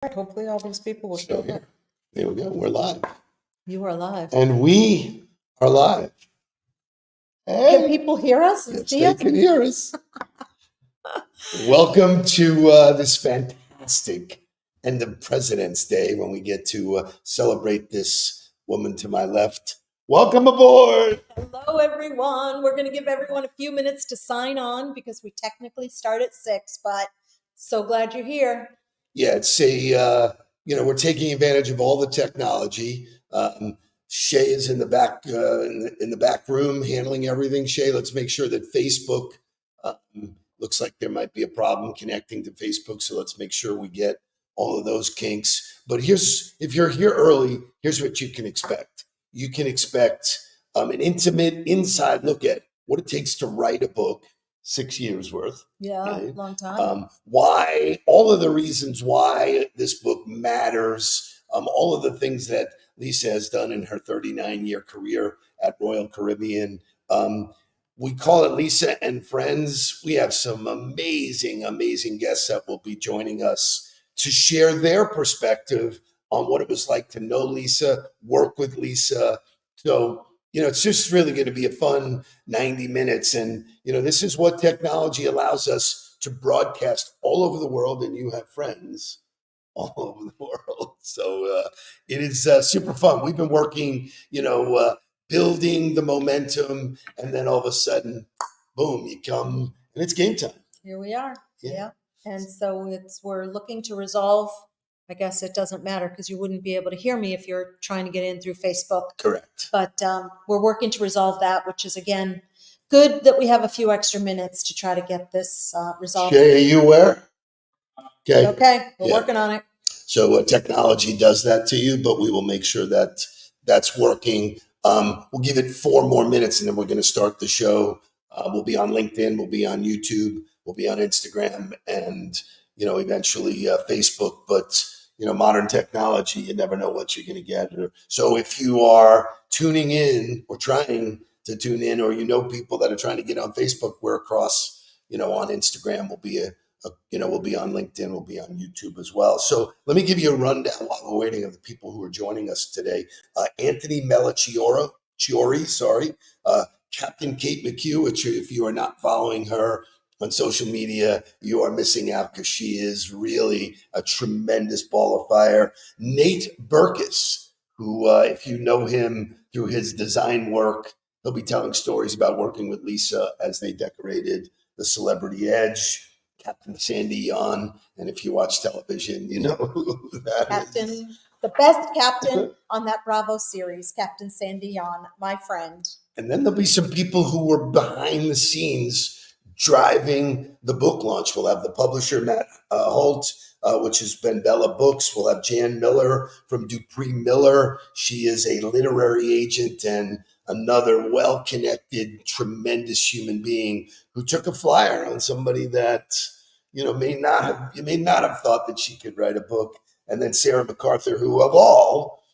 Hopefully all these people will Still show here. up. There we go. We're live. You are live. And we are live. Can Hey, people hear us and yes, see they us? can hear us. Welcome to this fantastic end of President's Day when we get to celebrate this woman to my left. Welcome aboard. Hello, everyone. We're going to give everyone a few minutes to sign on because we technically start at 6, but so glad you're here. Yeah, it's we're taking advantage of all the technology. Shay is in the back in the back room handling everything. Shay, let's make sure that Facebook looks like there might be a problem connecting to Facebook, so let's make sure we get all of those kinks. But if you're here early, here's what you can expect. You can expect an intimate inside look at what it takes to write a book, 6 years worth. Yeah, Okay. long time. Why, all of the reasons why this book matters, all of the things that Lisa has done in her 39-year career at Royal Caribbean. We call it Lisa and Friends. We have some amazing, amazing guests that will be joining us to share their perspective on what it was like to know Lisa, work with Lisa. So, it's just really going to be a fun 90 minutes. And, this is what technology allows us to broadcast all over the world. And you have friends all over the world. So it is super fun. We've been working, building the momentum. And then all of a sudden, boom, you come and it's game time. Here we are. Yeah. Yeah. And so we're looking to resolve. I guess it doesn't matter because you wouldn't be able to hear me if you're trying to get in through Facebook. Correct. But we're working to resolve that, which is, again, good that we have a few extra minutes to try to get this resolved. Shay, are you aware? Okay. Okay, we're Yeah. working on it. So technology does that to you, but we will make sure that that's working. We'll give it 4 more minutes and then we're going to start the show. We'll be on LinkedIn, we'll be on YouTube, we'll be on Instagram, and eventually Facebook. But modern technology, you never know what you're going to get. So if you are tuning in or trying to tune in, or people that are trying to get on Facebook, we're across. On Instagram, we'll be we'll be on LinkedIn, we'll be on YouTube as well. So let me give you a rundown while we're waiting of the people who are joining us today. Anthony Melichiori, Captain Kate McHugh, which if you are not following her on social media, you are missing out because she is really a tremendous ball of fire. Nate Berkus, who, if you know him through his design work, he'll be telling stories about working with Lisa as they decorated the Celebrity Edge. Captain Sandy Yon, and if you watch television, you know who that Captain, is. the best captain on that Bravo series, Captain Sandy Yon, my friend. And then there'll be some people who were behind the scenes driving the book launch. We'll have the publisher, Matt Holt, which has been Bella Books. We'll have Jan Miller from Dupree Miller. She is a literary agent and another well-connected, tremendous human being who took a flyer on somebody that may not have thought that she could write a book. And then Sarah MacArthur, who of all,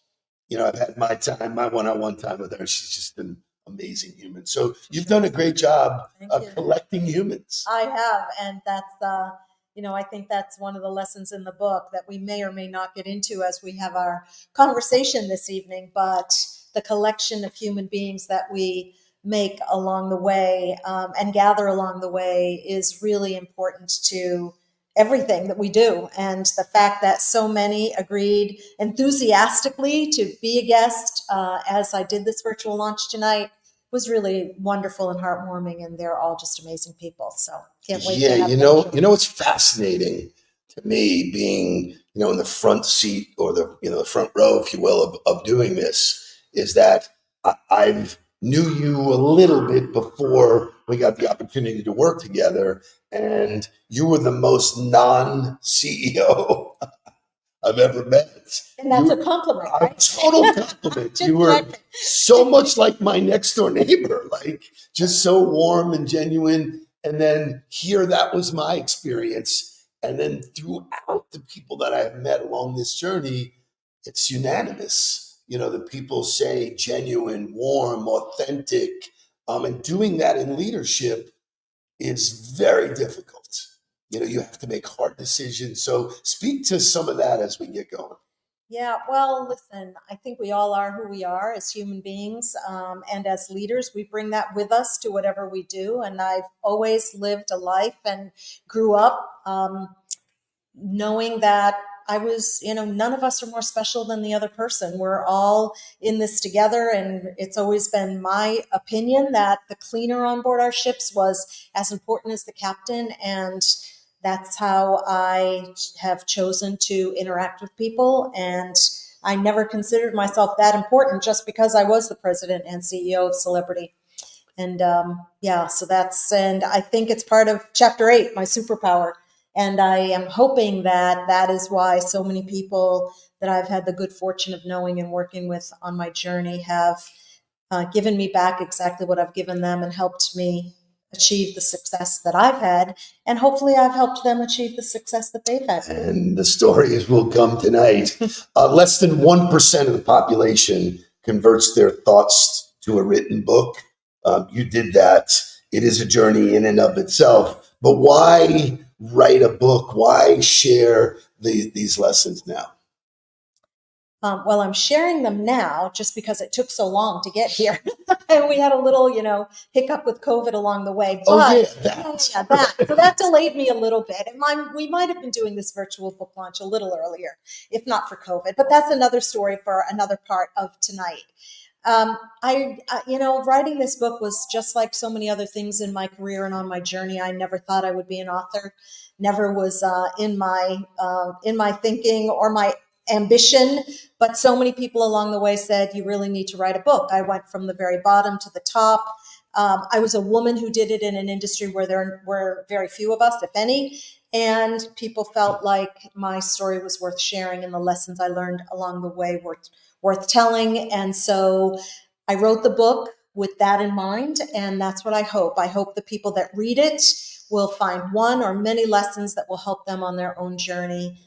I've had my one-on-one time with her. She's just an amazing human. So you've done a great job of collecting humans. I have, and that's I think that's one of the lessons in the book that we may or may not get into as we have our conversation this evening, but the collection of human beings that we make along the way and gather along the way is really important to everything that we do. And the fact that so many agreed enthusiastically to be a guest as I did this virtual launch tonight was really wonderful and heartwarming, and they're all just amazing people. So can't wait. Yeah, what's fascinating to me, being in the front seat or the front row, if you will, of doing this, is that I've knew you a little bit before we got the opportunity to work together, and you were the most non-CEO I've ever met. And that's a compliment, right? A total compliment. You were so much like my next door neighbor, like just so warm and genuine. And then here, that was my experience. And then throughout the people that I've met along this journey, it's unanimous. The people say genuine, warm, authentic, and doing that in leadership is very difficult. You have to make hard decisions. So speak to some of that as we get going. Yeah, well, listen, I think we all are who we are as human beings. And as leaders, we bring that with us to whatever we do. And I've always lived a life and grew up knowing that I was, none of us are more special than the other person. We're all in this together. And it's always been my opinion that the cleaner on board our ships was as important as the captain. And that's how I have chosen to interact with people. And I never considered myself that important just because I was the president and CEO of Celebrity. And yeah, and I think it's part of chapter 8, my superpower. And I am hoping that that is why so many people that I've had the good fortune of knowing and working with on my journey have given me back exactly what I've given them and helped me achieve the success that I've had. And hopefully I've helped them achieve the success that they've had. And the stories will come tonight. Less than 1% of the population converts their thoughts to a written book. You did that. It is a journey in and of itself. But why write a book? Why share these lessons now? Well, I'm sharing them now just because it took so long to get here. And we had a little, hiccup with COVID along the way. Oh, yeah, But that. So that delayed me a little bit. And we might have been doing this virtual book launch a little earlier, if not for COVID. But that's another story for another part of tonight. Writing this book was just like so many other things in my career and on my journey. I never thought I would be an author. Never was in my thinking or my ambition, but so many people along the way said, you really need to write a book. I went from the very bottom to the top. I was a woman who did it in an industry where there were very few of us, if any, and people felt like my story was worth sharing and the lessons I learned along the way were worth telling. And so I wrote the book with that in mind, and that's what I hope. I hope the people that read it will find one or many lessons that will help them on their own journey.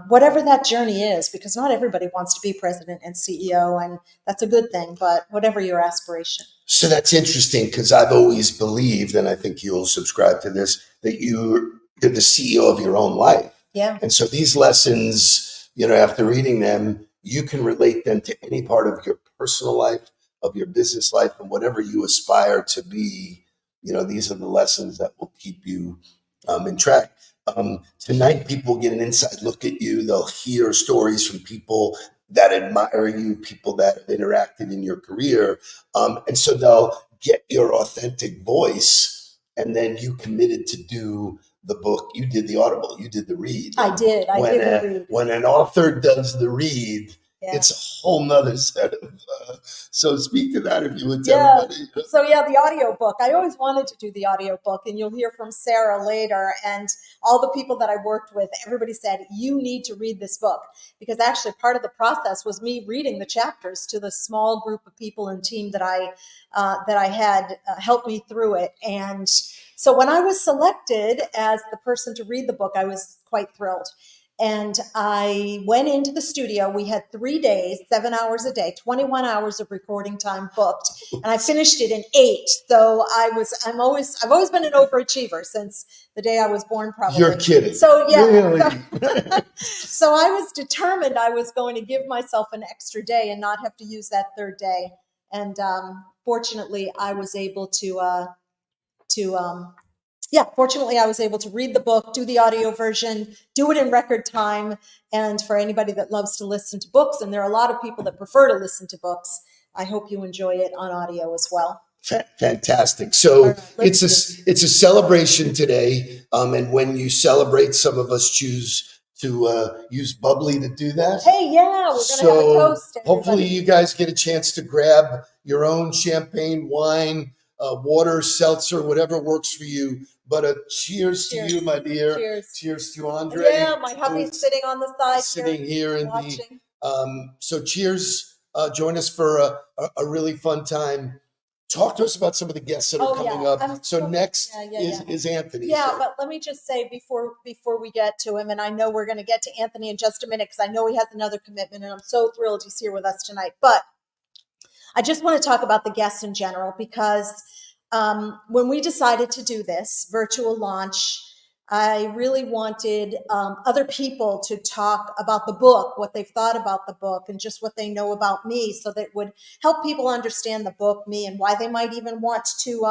Whatever that journey is, because not everybody wants to be president and CEO, and that's a good thing, but whatever your aspiration. So that's interesting because I've always believed, and I think you'll subscribe to this, that you're the CEO of your own life. Yeah. And so these lessons, after reading them, you can relate them to any part of your personal life, of your business life, and whatever you aspire to be. These are the lessons that will keep you in track. Tonight, people get an inside look at you. They'll hear stories from people that admire you, people that have interacted in your career. And so they'll get your authentic voice. And then you committed to do the book. You did the Audible. You did the read. I did. I did the read. When an author does the read, yeah. It's a whole nother set of. So speak to that if you would tell everybody. So the audio book. I always wanted to do the audio book, and you'll hear from Sarah later. And all the people that I worked with, everybody said, you need to read this book. Because actually part of the process was me reading the chapters to the small group of people and team that I had helped me through it. And so when I was selected as the person to read the book, I was quite thrilled. And I went into the studio. We had 3 days, 7 hours a day, 21 hours of recording time booked. And I finished it in 8. So I've always been an overachiever since the day I was born, probably. You're kidding. So yeah. Really? So I was determined I was going to give myself an extra day and not have to use that third day. And fortunately, I was able fortunately, I was able to read the book, do the audio version, do it in record time. And for anybody that loves to listen to books, and there are a lot of people that prefer to listen to books, I hope you enjoy it on audio as well. Fantastic. So it's a celebration today. And when you celebrate, some of us choose to use bubbly to do that. Hey, yeah, we're going to have a toast. Hopefully you guys get a chance to grab your own champagne, wine, water, seltzer, whatever works for you. But cheers to you, my dear. Cheers to Andre. Yeah, my hubby's sitting on the side sitting here in watching. So cheers. Join us for a really fun time. Talk to us about some of the guests that are coming up. So next is Anthony. Yeah, but let me just say before we get to him, and I know we're going to get to Anthony in just a minute because I know he has another commitment, and I'm so thrilled he's here with us tonight. But I just want to talk about the guests in general because when we decided to do this virtual launch, I really wanted other people to talk about the book, what they've thought about the book, and just what they know about me, so that it would help people understand the book, me, and why they might even want to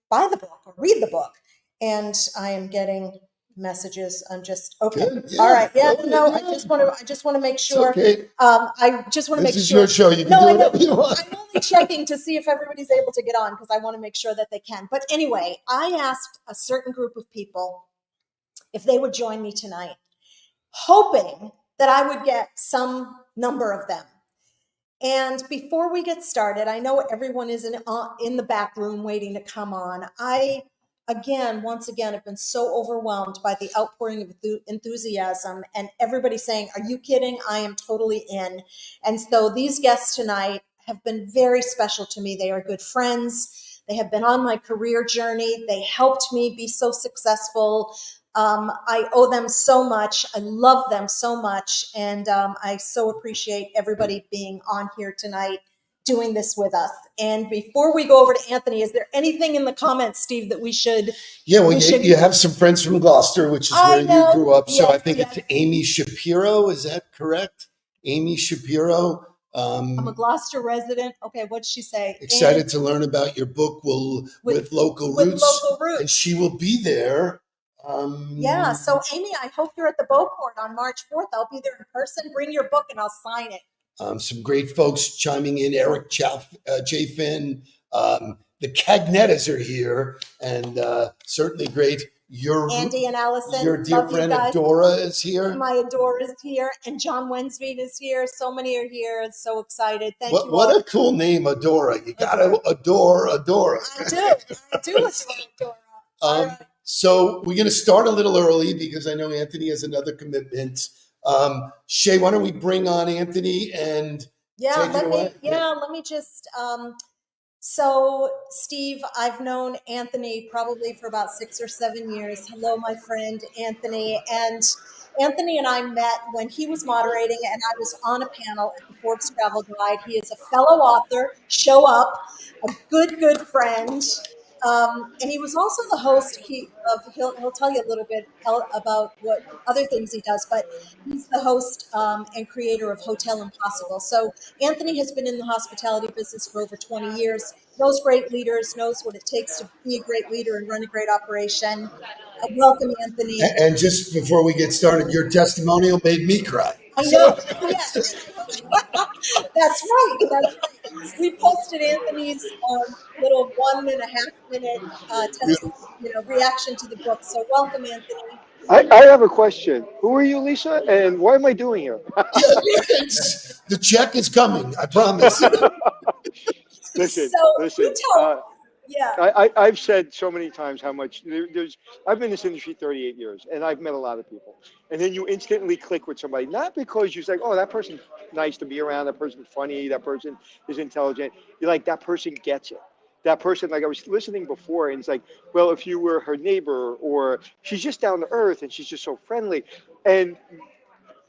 buy the book or read the book. And I am getting messages. I'm just okay. Good. All Yeah. right. Yeah. Okay, No. yeah. I just want to make It's sure. okay. I just want to This make is sure. your show. You can No, do I know. whatever you want. I'm only checking to see if everybody's able to get on, because I want to make sure that they can. But anyway, I asked a certain group of people if they would join me tonight, hoping that I would get some number of them. And before we get started, I know everyone is in the back room waiting to come on. Once again, have been so overwhelmed by the outpouring of enthusiasm, and everybody saying, "Are you kidding? I am totally in." And so these guests tonight have been very special to me. They are good friends. They have been on my career journey. They helped me be so successful. I owe them so much. I love them so much. And I so appreciate everybody being on here tonight doing this with us. And before we go over to Anthony, is there anything in the comments, Steve, that we should? Yeah, well, you have some friends from Gloucester, which is where you grew up. So I think it's Amy Shapiro. Is that correct? Amy Shapiro. I'm a Gloucester resident. Okay, what'd she say? Excited to learn about your book with local roots. And she will be there. Yeah, so Amy, I hope you're at the Beauport on March 4th. I'll be there in person. Bring your book and I'll sign it. Some great folks chiming in. Eric Chafin, the Cagnettas are here, and certainly great. Andy and Allison, your dear friend Adora is here. My Adora is here, and John Wensveen is here. So many are here. So excited. Thank you. What a cool name, Adora. You gotta adore Adora. I do adore Adora. All right. So we're going to start a little early because I know Anthony has another commitment. Shay, why don't we bring on Anthony and take it away? Let me just. So, Steve, I've known Anthony probably for about 6 or 7 years. Hello, my friend Anthony. And Anthony and I met when he was moderating, and I was on a panel at the Forbes Travel Guide. He is a fellow author, show up, a good friend. And he was also the host. He'll tell you a little bit about what other things he does, but he's the host and creator of Hotel Impossible. So Anthony has been in the hospitality business for over 20 years, knows great leaders, knows what it takes to be a great leader and run a great operation. Welcome, Anthony. And just before we get started, your testimonial made me cry. I know. Yes. That's right. We posted Anthony's little 1.5 minute reaction to the book. So welcome, Anthony. I have a question. Who are you, Lisa? And what am I doing here? The check is coming. I promise. Listen. Yeah. I've said so many times how much I've been in this industry 38 years, and I've met a lot of people. And then you instantly click with somebody, not because you're like, oh, that person's nice to be around, that person's funny, that person is intelligent. You're like, that person gets it. That person, like I was listening before, and it's like, well, if you were her neighbor, or she's just down to earth and she's just so friendly. And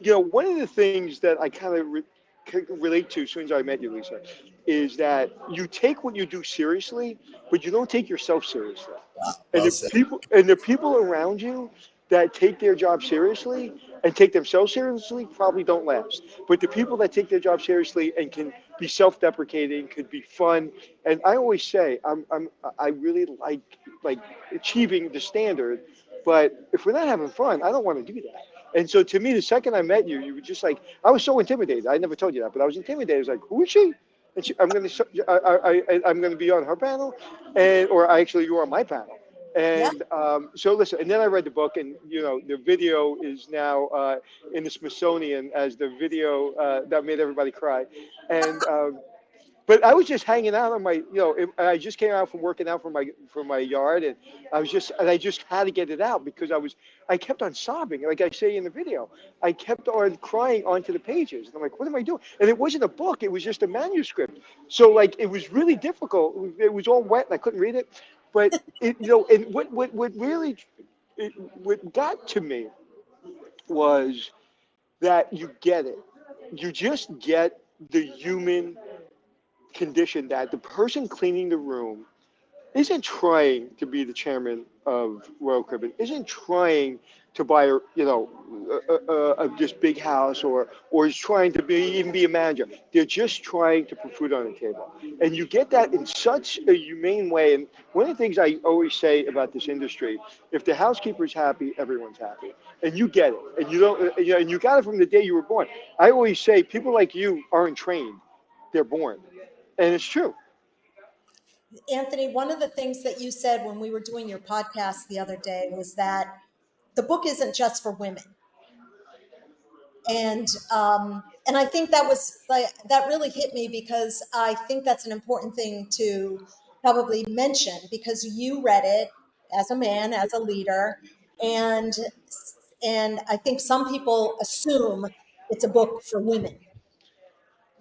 one of the things that I kind of relate to as soon as I met you, Lisa, is that you take what you do seriously, but you don't take yourself seriously. And the people around you that take their job seriously and take themselves seriously probably don't last. But the people that take their job seriously and can be self-deprecating, could be fun. And I always say, I really like achieving the standard, but if we're not having fun, I don't want to do that. And so to me, the second I met you, you were just like, I was so intimidated. I never told you that, but I was intimidated. I was like, who is she? And I'm going to be on her panel, or actually you are on my panel. And so listen, and then I read the book, and the video is now in the Smithsonian as the video that made everybody cry. And but I was just hanging out on my, I just came out from working out from my yard, and I just had to get it out because I kept on sobbing, like I say in the video. I kept on crying onto the pages, and I'm like, what am I doing? And it wasn't a book; it was just a manuscript. So like, it was really difficult. It was all wet, and I couldn't read it. But and what really, what got to me was that you get it. You just get the human condition that the person cleaning the room isn't trying to be the chairman of Royal Caribbean isn't trying to buy a just big house or is trying to even be a manager. They're just trying to put food on the table, and you get that in such a humane way. And one of the things I always say about this industry, if the housekeeper's happy, everyone's happy, and you get it, and you don't, and you got it from the day you were born. I always say people like you aren't trained; they're born, and it's true. Anthony, one of the things that you said when we were doing your podcast the other day was that the book isn't just for women. And I think that was like that really hit me because I think that's an important thing to probably mention because you read it as a man, as a leader, and and I think some people assume it's a book for women.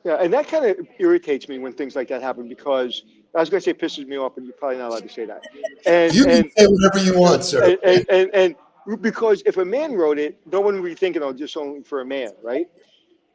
Yeah, and that kind of irritates me when things like that happen because I was going to say pisses me off, but you're probably not allowed to say that. And You can and say whatever you want, sir. and because if a man wrote it, no one would be thinking, oh, just only for a man, right?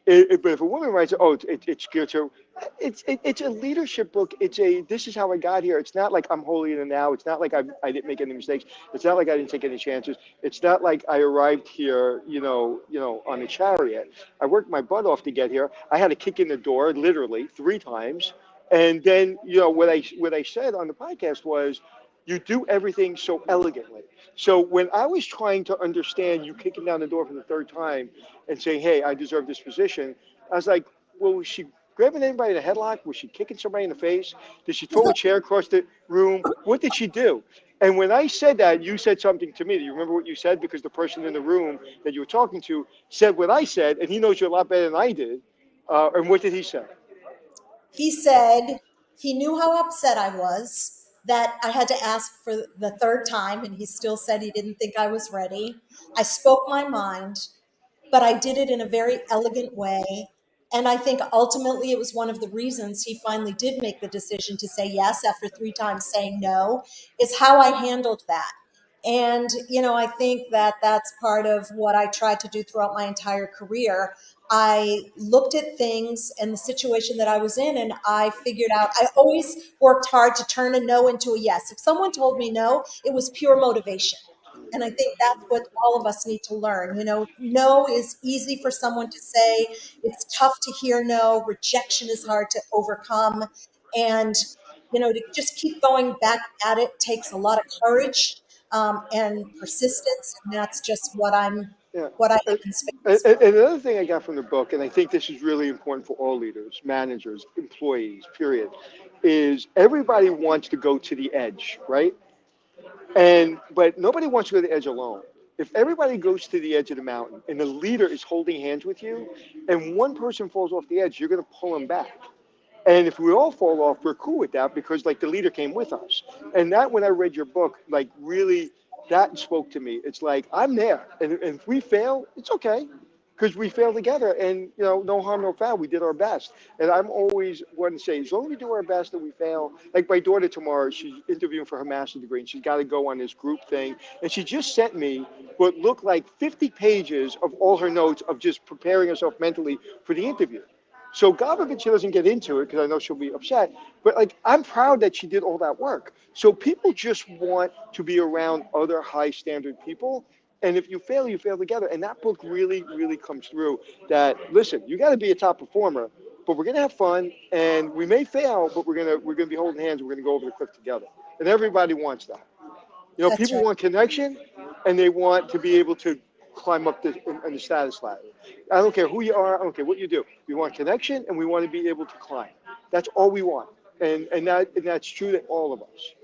But if a woman writes, oh, it's good to, it's a leadership book. It's a this is how I got here. It's not like I'm holier than thou. It's not like I didn't make any mistakes. It's not like I didn't take any chances. It's not like I arrived here, on a chariot. I worked my butt off to get here. I had to kick in the door literally 3 times, and then what I said on the podcast was, you do everything so elegantly. So when I was trying to understand you kicking down the door for the 3rd time and saying, "Hey, I deserve this position," I was like, "Well, was she grabbing anybody in a headlock? Was she kicking somebody in the face? Did she throw a chair across the room? What did she do?" And when I said that, you said something to me. Do you remember what you said? Because the person in the room that you were talking to said what I said, and he knows you a lot better than I did. And what did he say? He said he knew how upset I was that I had to ask for the 3rd time, and he still said he didn't think I was ready. I spoke my mind, but I did it in a very elegant way. And I think ultimately it was one of the reasons he finally did make the decision to say yes after 3 times saying no, is how I handled that. And, I think that that's part of what I tried to do throughout my entire career. I looked at things and the situation that I was in, and I figured out, I always worked hard to turn a no into a yes. If someone told me no, it was pure motivation. And I think that's what all of us need to learn. No is easy for someone to say. It's tough to hear no. Rejection is hard to overcome. And, to just keep going back at it takes a lot of courage and persistence. And that's just Yeah. what I And, am in and, space for. and another thing I got from the book, and I think this is really important for all leaders, managers, employees, period, is everybody wants to go to the edge, right? But nobody wants to go to the edge alone. If everybody goes to the edge of the mountain and the leader is holding hands with you, and one person falls off the edge, you're going to pull them back. And if we all fall off, we're cool with that because like the leader came with us. And that when I read your book, like really that spoke to me. It's like I'm there. And if we fail, it's okay. Because we fail together and no harm, no foul. We did our best. And I'm always one to say, as long as we do our best and we fail, like my daughter tomorrow, she's interviewing for her master's degree and she's got to go on this group thing. And she just sent me what looked like 50 pages of all her notes of just preparing herself mentally for the interview. So God forbid she doesn't get into it because I know she'll be upset. But like I'm proud that she did all that work. So people just want to be around other high standard people. And if you fail together. And that book really, really comes through that listen, you got to be a top performer, but we're gonna have fun and we may fail, but we're gonna be holding hands, we're gonna go over the cliff together. And everybody wants that. That's People right. want connection, and they want to be able to climb up in the status ladder. I don't care who you are. I don't care what you do. We want connection, and we want to be able to climb. That's all we want, and that's true to all of us.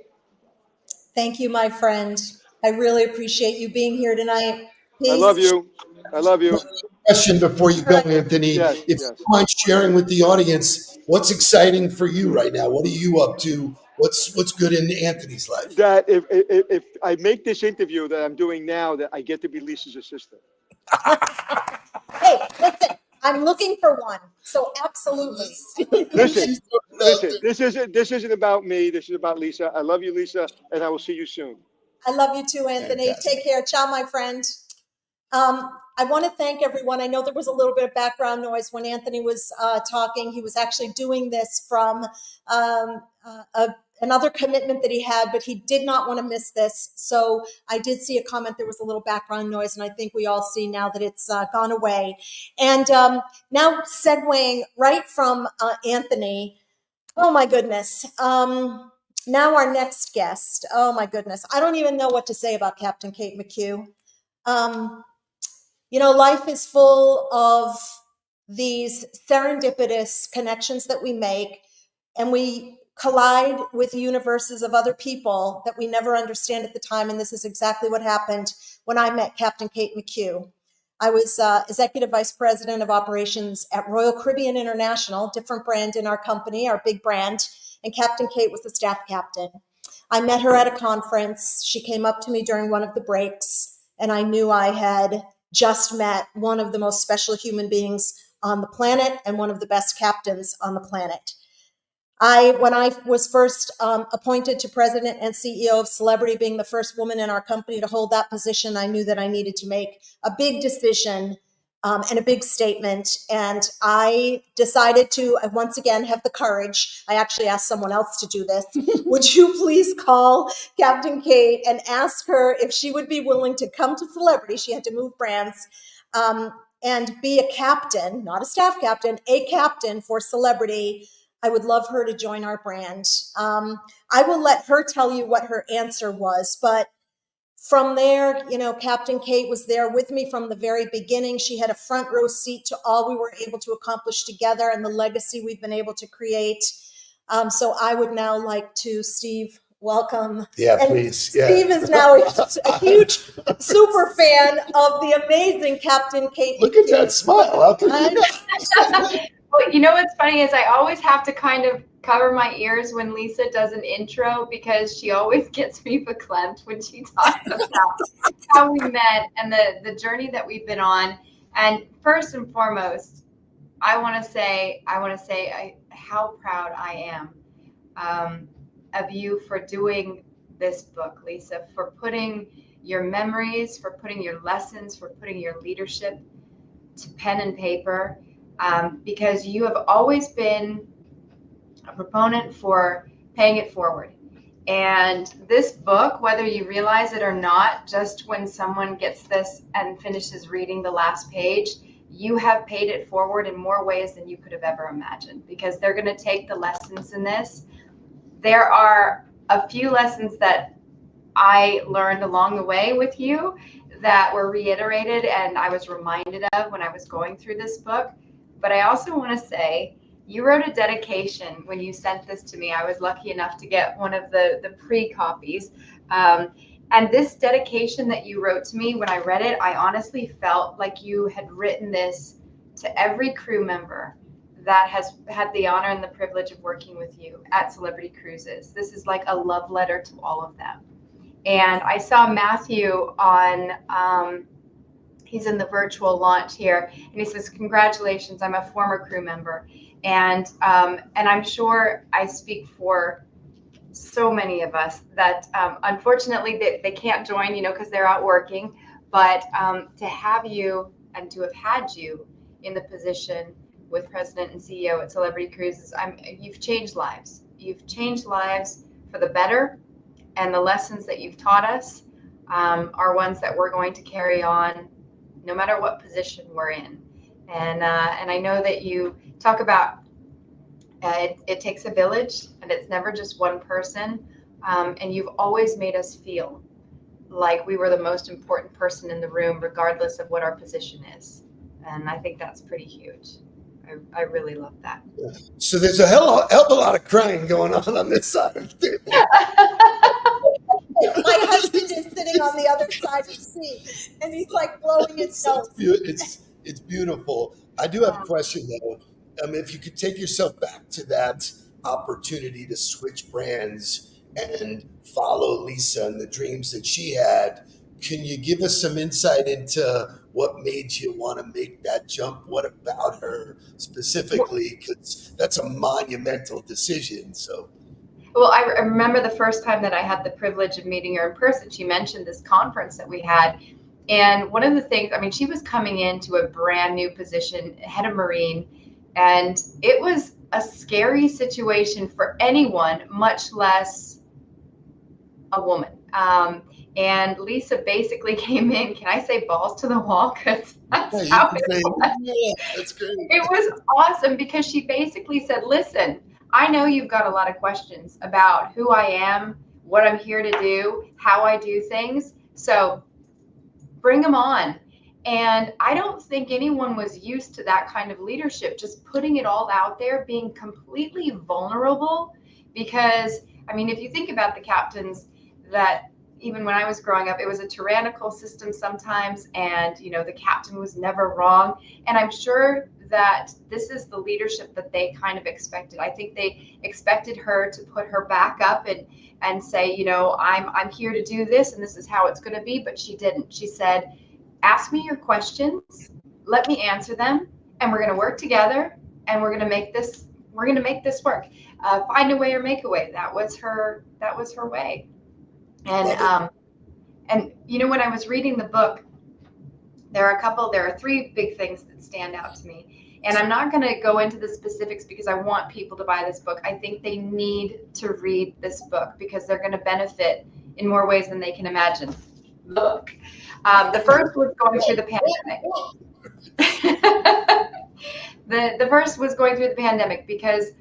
Thank you, my friend. I really appreciate you being here tonight. I love Peace. you. I love you. Question before you All go, right. Anthony. Yes, If you yes. mind sharing with the audience, what's exciting for you right now? What are you up to? What's good in Anthony's life? That if I make this interview that I'm doing now, that I get to be Lisa's assistant. Hey, listen, I'm looking for one. So absolutely. Listen, She's listen. This isn't about me. This is about Lisa. I love you, Lisa, and I will see you soon. I love you too, Anthony. fantastic. Take care. Ciao, my friend. I want to thank everyone. I know there was a little bit of background noise when Anthony was talking. He was actually doing this from an another commitment that he had, but he did not want to miss this. So I did see a comment. There was a little background noise, and I think we all see now that it's gone away. And now segueing right from Anthony, oh my goodness. Now our next guest, oh my goodness. I don't even know what to say about Captain Kate McHugh. Life is full of these serendipitous connections that we make, and we collide with universes of other people that we never understand at the time. And this is exactly what happened when I met Captain Kate McHugh. I was executive vice president of operations at Royal Caribbean International, different brand in our company, our big brand, and Captain Kate was the staff captain. I met her at a conference. She came up to me during one of the breaks, and I knew I had just met one of the most special human beings on the planet and one of the best captains on the planet. When I was first appointed to president and CEO of Celebrity, being the first woman in our company to hold that position, I knew that I needed to make a big decision and a big statement. And I decided to, once again, have the courage. I actually asked someone else to do this. Would you please call Captain Kate and ask her if she would be willing to come to Celebrity? She had to move brands. And be a captain, not a staff captain, a captain for Celebrity. I would love her to join our brand. I will let her tell you what her answer was, but from there, Captain Kate was there with me from the very beginning. She had a front row seat to all we were able to accomplish together and the legacy we've been able to create. So I would now like to, Steve, welcome. Yeah, and please. Yeah. Steve is now a huge super fan of the amazing Captain Kate. Look at that smile. How can you not? Well, you know what's funny is I always have to kind of cover my ears when Lisa does an intro because she always gets me verklempt when she talks about how we met and the journey that we've been on. And first and foremost, I want to say how proud I am of you for doing this book, Lisa, for putting your memories, for putting your lessons, for putting your leadership to pen and paper. Because you have always been a proponent for paying it forward. And this book, whether you realize it or not, just when someone gets this and finishes reading the last page, you have paid it forward in more ways than you could have ever imagined, because they're going to take the lessons in this. There are a few lessons that I learned along the way with you that were reiterated and I was reminded of when I was going through this book. But I also want to say, you wrote a dedication when you sent this to me. I was lucky enough to get one of the pre-copies. And this dedication that you wrote to me, when I read it, I honestly felt like you had written this to every crew member that has had the honor and the privilege of working with you at Celebrity Cruises. This is like a love letter to all of them. And I saw Matthew on, he's in the virtual launch here, and he says, "Congratulations, I'm a former crew member." And I'm sure I speak for so many of us that unfortunately they can't join, because they're out working. But to have you and to have had you in the position with President and CEO at Celebrity Cruises, you've changed lives. You've changed lives for the better, and the lessons that you've taught us are ones that we're going to carry on no matter what position we're in. And I know that you talk about it takes a village, and it's never just one person. And you've always made us feel like we were the most important person in the room, regardless of what our position is. And I think that's pretty huge. I really love that. So there's a hell of a lot of crying going on this side of the table. My husband is sitting on the other side of the seat, and he's like blowing his nose. It's beautiful. I do have a question though. If you could take yourself back to that opportunity to switch brands and follow Lisa and the dreams that she had, can you give us some insight into what made you want to make that jump? What about her specifically? Because that's a monumental decision. So. Well, I remember the first time that I had the privilege of meeting her in person. She mentioned this conference that we had. And one of the things, she was coming into a brand new position, head of Marine. And it was a scary situation for anyone, much less a woman. And Lisa basically came in, can I say balls to the wall? Because that's You how can it say, was. yeah, that's great. It was awesome because she basically said, listen, I know you've got a lot of questions about who I am, what I'm here to do, how I do things. So bring them on. And I don't think anyone was used to that kind of leadership, just putting it all out there, being completely vulnerable. Because, I mean, if you think about the captains that even when I was growing up, it was a tyrannical system sometimes, and, you know, the captain was never wrong. And I'm sure that this is the leadership that they kind of expected. I think they expected her to put her back up and say, you know, I'm here to do this and this is how it's going to be. But she didn't. She said, ask me your questions, let me answer them, and we're going to work together, and we're going to make this work. Find a way or make a way. That was her way. And you know, when I was reading the book, there are three big things that stand out to me. And I'm not going to go into the specifics because I want people to buy this book. I think they need to read this book because they're going to benefit in more ways than they can imagine. Look, the first was going through the pandemic. The first was going through the pandemic because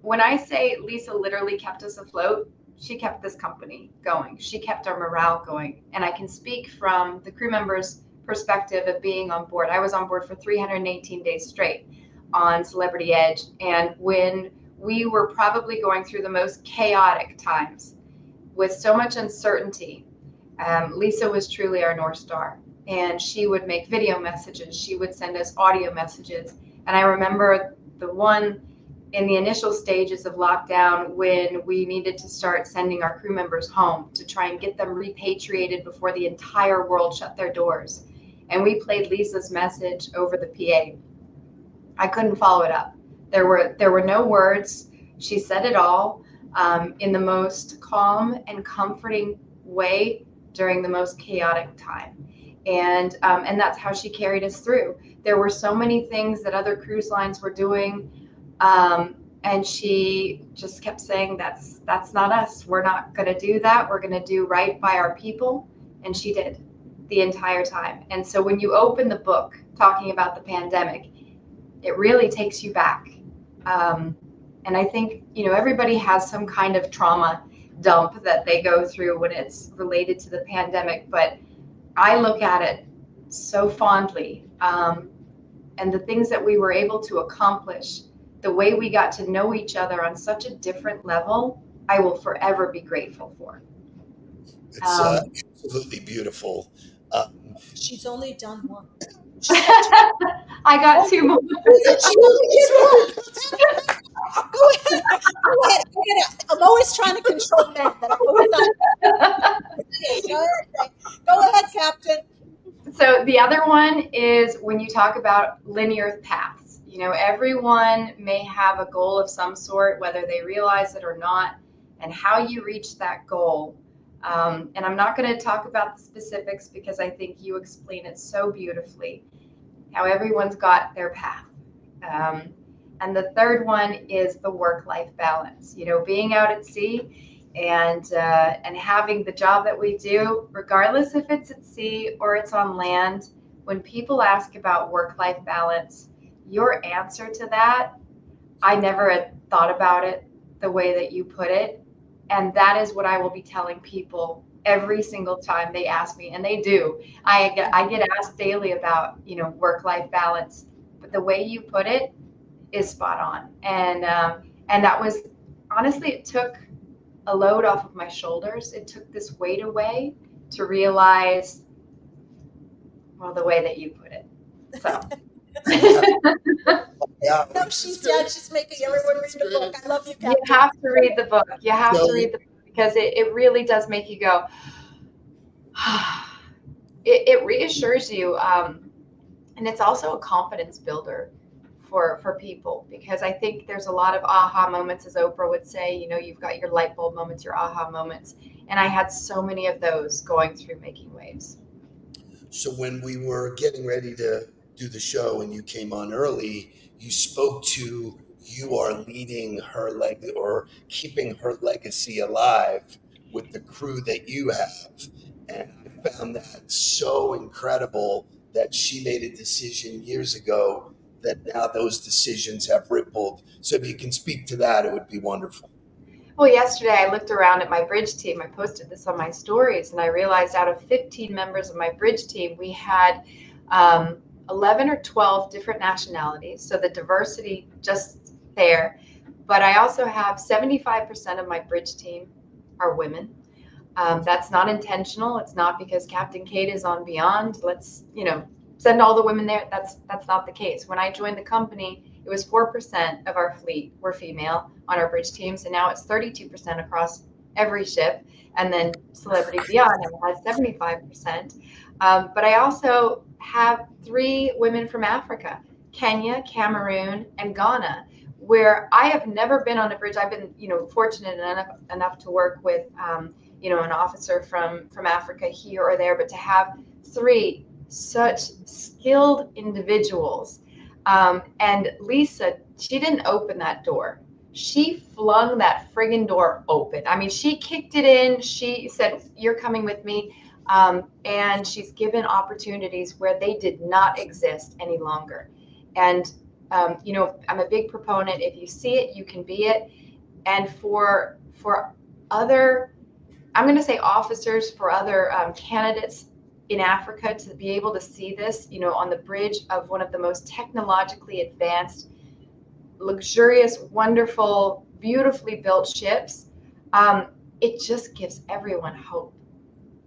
when I say Lisa literally kept us afloat, she kept this company going. She kept our morale going. And I can speak from the crew members' perspective of being on board. I was on board for 318 days straight on Celebrity Edge. And when we were probably going through the most chaotic times with so much uncertainty, Lisa was truly our North Star. And she would make video messages. She would send us audio messages. And I remember the one in the initial stages of lockdown when we needed to start sending our crew members home to try and get them repatriated before the entire world shut their doors. And we played Lisa's message over the PA. I couldn't follow it up. There were no words. She said it all in the most calm and comforting way during the most chaotic time. And that's how she carried us through. There were so many things that other cruise lines were doing, and she just kept saying, that's not us. We're not going to do that. We're going to do right by our people. And she did the entire time. And so when you open the book talking about the pandemic, it really takes you back. And I think, you know, everybody has some kind of trauma dump that they go through when it's related to the pandemic. But I look at it so fondly, and the things that we were able to accomplish, the way we got to know each other on such a different level, I will forever be grateful for. It's absolutely beautiful. She's only done one. I got two more. Go ahead. I'm always trying to control men. Go ahead, Captain. So the other one is when you talk about linear paths. You know, everyone may have a goal of some sort, whether they realize it or not, and how you reach that goal. And I'm not going to talk about the specifics because I think you explain it so beautifully, how everyone's got their path. And the third one is the work-life balance. You know, being out at sea and having the job that we do, regardless if it's at sea or it's on land. When people ask about work-life balance, your answer to that, I never had thought about it the way that you put it. And that is what I will be telling people every single time they ask me, and they do. I get asked daily about, you know, work-life balance, but the way you put it is spot on. And that was, honestly, it took a load off of my shoulders. It took this weight away to realize, well, the way that you put it. So. No, she's making everyone read the book. I love you, Captain. You have to read the book. You have to read the book because it really does make you go, it reassures you. And it's also a confidence builder for people, because I think there's a lot of aha moments, as Oprah would say. You know, you've got your light bulb moments, your aha moments. And I had so many of those going through Making Waves. So when we were getting ready to do the show and you came on early, you spoke to you are leading her leg or keeping her legacy alive with the crew that you have. And I found that so incredible that she made a decision years ago that now those decisions have rippled. So if you can speak to that, it would be wonderful. Well, yesterday I looked around at my bridge team. I posted this on my stories, and I realized out of 15 members of my bridge team, we had 11 or 12 different nationalities. So the diversity just there. But I also have 75% of my bridge team are women. That's not intentional. It's not because Captain Kate is on Beyond. Let's, send all the women there. That's not the case. When I joined the company, it was 4% of our fleet were female on our bridge teams, and now it's 32% across every ship. And then Celebrity Beyond has 75%. But I also have 3 women from Africa: Kenya, Cameroon, and Ghana, where I have never been on a bridge. I've been, fortunate enough to work with, an officer from Africa here or there, but to have 3 such skilled individuals. And Lisa, she didn't open that door. She flung that friggin' door open. I mean, she kicked it in. She said, "You're coming with me." And she's given opportunities where they did not exist any longer. And, I'm a big proponent. If you see it, you can be it. And for other, I'm going to say officers, for other candidates in Africa to be able to see this, on the bridge of one of the most technologically advanced, luxurious, wonderful, beautifully built ships, it just gives everyone hope.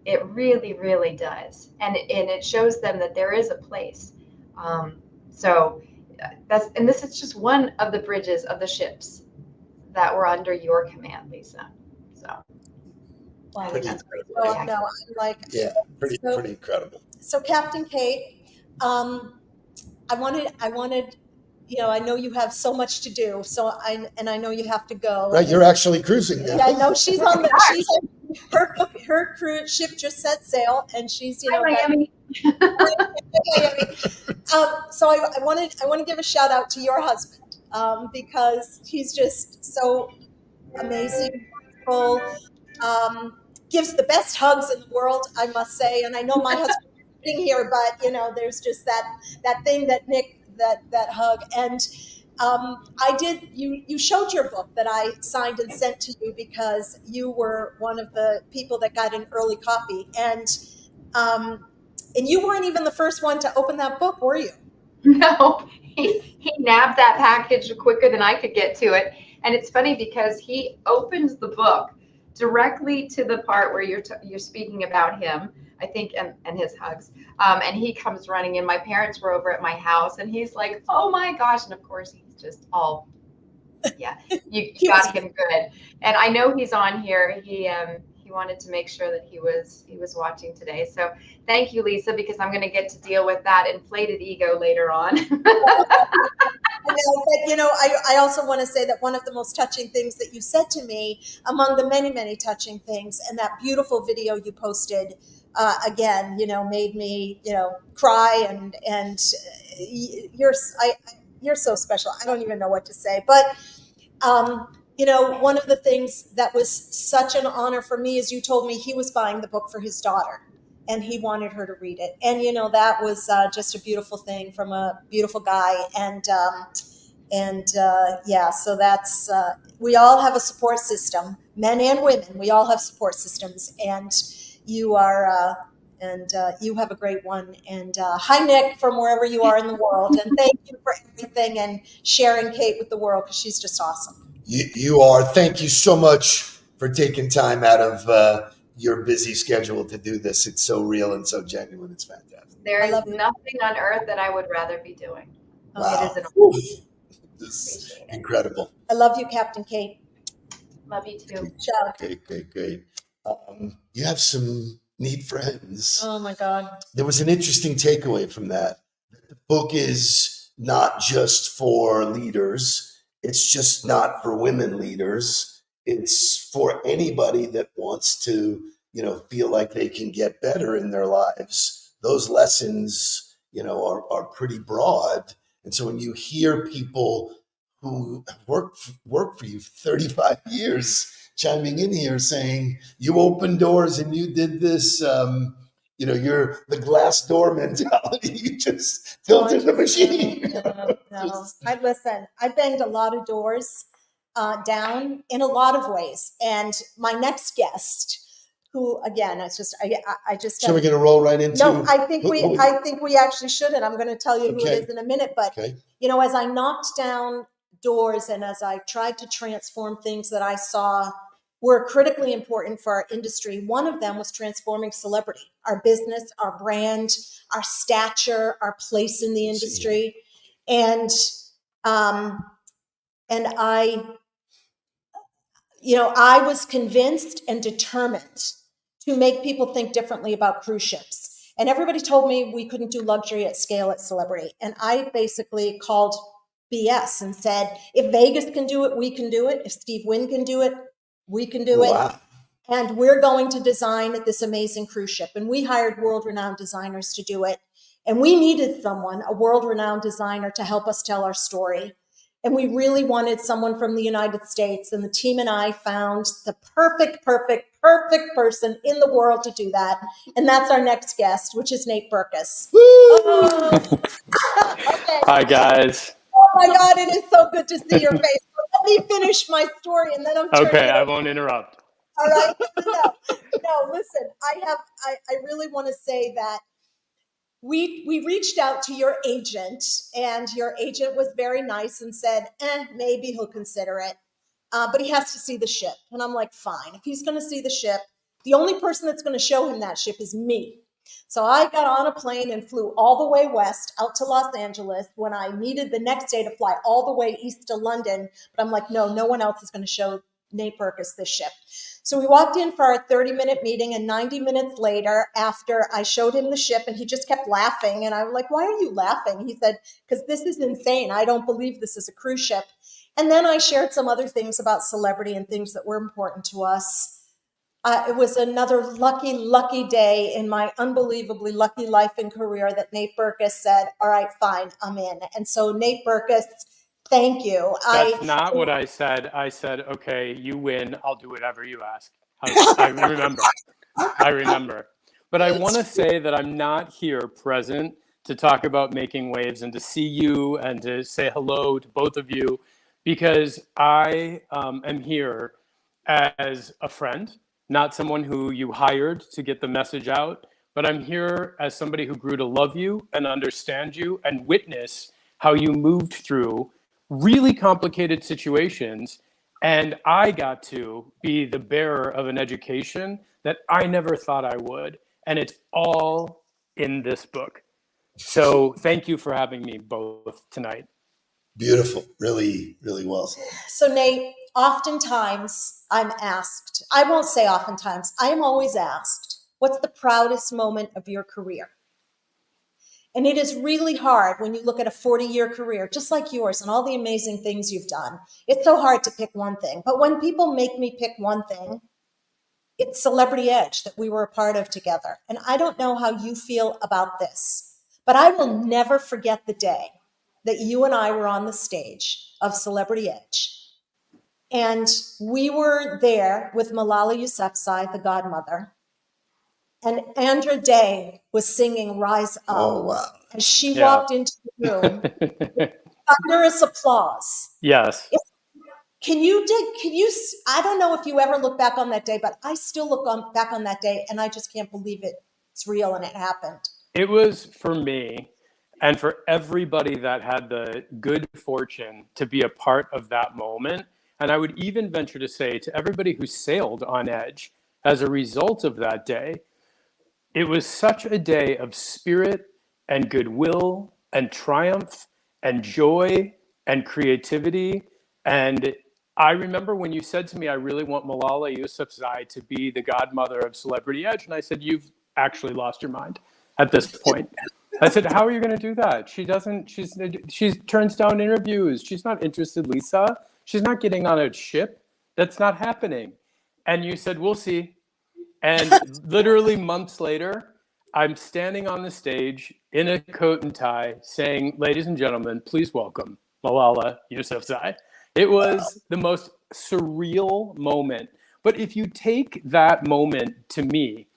It really, really does. And it shows them that there is a place. So this is just one of the bridges of the ships that were under your command, Lisa. So. Wow. I think that's great. No, I'm like, Yeah, pretty incredible. So Captain Kate, I wanted, I know you have so much to do. So I know you have to go. Right, you're actually cruising now. Yeah, I know she's her cruise ship just set sail, and she's, Hi, Miami. So I want to give a shout out to your husband, because he's just so amazing, wonderful, gives the best hugs in the world, I must say. And I know my husband is sitting here, but there's just that thing that Nick, that hug. And I did. You showed your book that I signed and sent to you because you were one of the people that got an early copy, and you weren't even the first one to open that book, were you? No, he nabbed that package quicker than I could get to it. And it's funny because he opens the book directly to the part where you're speaking about him, I think, and his hugs. And he comes running in. My parents were over at my house, and he's like, "Oh my gosh!" And of course, he's just all, yeah, you got him good. And I know he's on here. He wanted to make sure that he was watching today. So thank you, Lisa, because I'm going to get to deal with that inflated ego later on. I also want to say that one of the most touching things that you said to me, among the many, many touching things, and that beautiful video you posted, again, made me, cry, and you're so special. I don't even know what to say, but one of the things that was such an honor for me is you told me he was buying the book for his daughter, and he wanted her to read it. And, that was just a beautiful thing from a beautiful guy. Yeah, so that's, we all have a support system, men and women. We all have support systems, and you are, you have a great one. And hi, Nick, from wherever you are in the world. And thank you for everything and sharing Kate with the world, because she's just awesome. You are. Thank you so much for taking time out of your busy schedule to do this. It's so real and so genuine. It's fantastic. There is nothing on earth that I would rather be doing. Wow. It is an This is incredible. I love you, Captain Kate. Love you too. Great. You have some neat friends. Oh my God. There was an interesting takeaway from that. The book is not just for leaders. It's just not for women leaders. It's for anybody that wants to, feel like they can get better in their lives. Those lessons, are pretty broad. And so when you hear people who worked for you 35 years chiming in here saying you opened doors and you did this. You're the glass door mentality. You just filtered the machine. No. I banged a lot of doors down in a lot of ways. And my next guest, who again, I just. So we're gonna roll right into. No, I think we actually should, and I'm going to tell you who it is in a minute. But as I knocked down doors and as I tried to transform things that I saw were critically important for our industry, one of them was transforming celebrity, our business, our brand, our stature, our place in the industry, and I was convinced and determined to make people think differently about cruise ships. And everybody told me we couldn't do luxury at scale at Celebrity. And I basically called BS and said, if Vegas can do it, we can do it. If Steve Wynn can do it, we can do it. And we're going to design this amazing cruise ship. And we hired world-renowned designers to do it. And we needed someone, a world-renowned designer, to help us tell our story. And we really wanted someone from the United States. And the team and I found the perfect person in the world to do that. And that's our next guest, which is Nate Berkus. Okay. Hi, guys. Oh my God, it is so good to see your face. Let me finish my story and then I'm okay. I won't interrupt. All right. No, listen, I really want to say that we reached out to your agent, and your agent was very nice and said, maybe he'll consider it. But he has to see the ship. And I'm like, fine. If he's going to see the ship, the only person that's going to show him that ship is me. So I got on a plane and flew all the way west out to Los Angeles when I needed the next day to fly all the way east to London. But I'm like, no one else is going to show Nate Berkus this ship. So we walked in for our 30-minute meeting, and 90 minutes later, after I showed him the ship, and he just kept laughing. And I'm like, why are you laughing? He said, because this is insane. I don't believe this is a cruise ship. And then I shared some other things about Celebrity and things that were important to us. It was another lucky day in my unbelievably lucky life and career that Nate Berkus said, all right, fine, I'm in. And so Nate Berkus, thank you. That's not what I said. I said, okay, you win. I'll do whatever you ask. I remember. But I want to say that I'm not here present to talk about making waves and to see you and to say hello to both of you, because I am here as a friend, not someone who you hired to get the message out, but I'm here as somebody who grew to love you and understand you and witness how you moved through really complicated situations. And I got to be the bearer of an education that I never thought I would. And it's all in this book. So thank you for having me both tonight. Beautiful. Really, really well said. So Nate, oftentimes I'm asked, I won't say oftentimes, I am always asked, what's the proudest moment of your career? And it is really hard when you look at a 40-year career, just like yours, and all the amazing things you've done. It's so hard to pick one thing. But when people make me pick one thing, it's Celebrity Edge that we were a part of together. And I don't know how you feel about this, but I will never forget the day that you and I were on the stage of Celebrity Edge. And we were there with Malala Yousafzai, the godmother. And Andra Day was singing Rise Up. Oh, wow. As she walked into the room, thunderous applause. Yes. I don't know if you ever look back on that day, but I still look back on that day and I just can't believe it's real and it happened. It was for me and for everybody that had the good fortune to be a part of that moment. And I would even venture to say to everybody who sailed on Edge as a result of that day, it was such a day of spirit and goodwill and triumph and joy and creativity. And I remember when you said to me, I really want Malala Yousafzai to be the godmother of Celebrity Edge. And I said, you've actually lost your mind at this point. I said, how are you going to do that? She turns down interviews. She's not interested, Lisa. She's not getting on a ship. That's not happening. And you said, we'll see. And literally months later, I'm standing on the stage in a coat and tie saying, ladies and gentlemen, please welcome Malala Yousafzai. It was the most surreal moment. But if you take that moment, to me,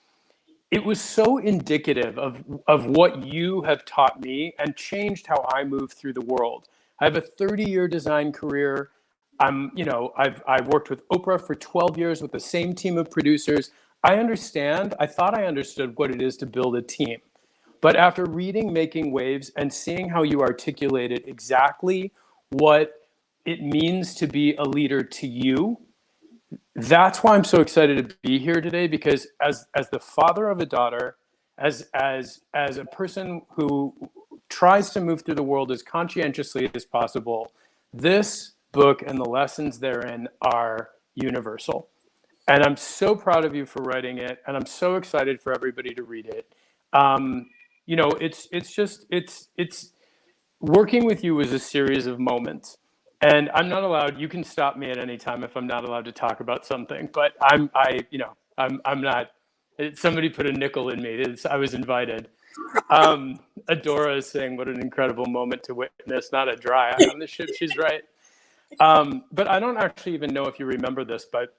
it was so indicative of what you have taught me and changed how I move through the world. I have a 30-year design career. I've worked with Oprah for 12 years with the same team of producers. I thought I understood what it is to build a team. But after reading Making Waves and seeing how you articulated exactly what it means to be a leader to you, that's why I'm so excited to be here today, because as the father of a daughter, as a person who tries to move through the world as conscientiously as possible, this book and the lessons therein are universal. And I'm so proud of you for writing it, and I'm so excited for everybody to read it. It's working with you was a series of moments. And I'm not allowed, you can stop me at any time if I'm not allowed to talk about something, but I'm not, somebody put a nickel in me. I was invited. Adora is saying, what an incredible moment to witness, not a dry eye on the ship. She's right. But I don't actually even know if you remember this, but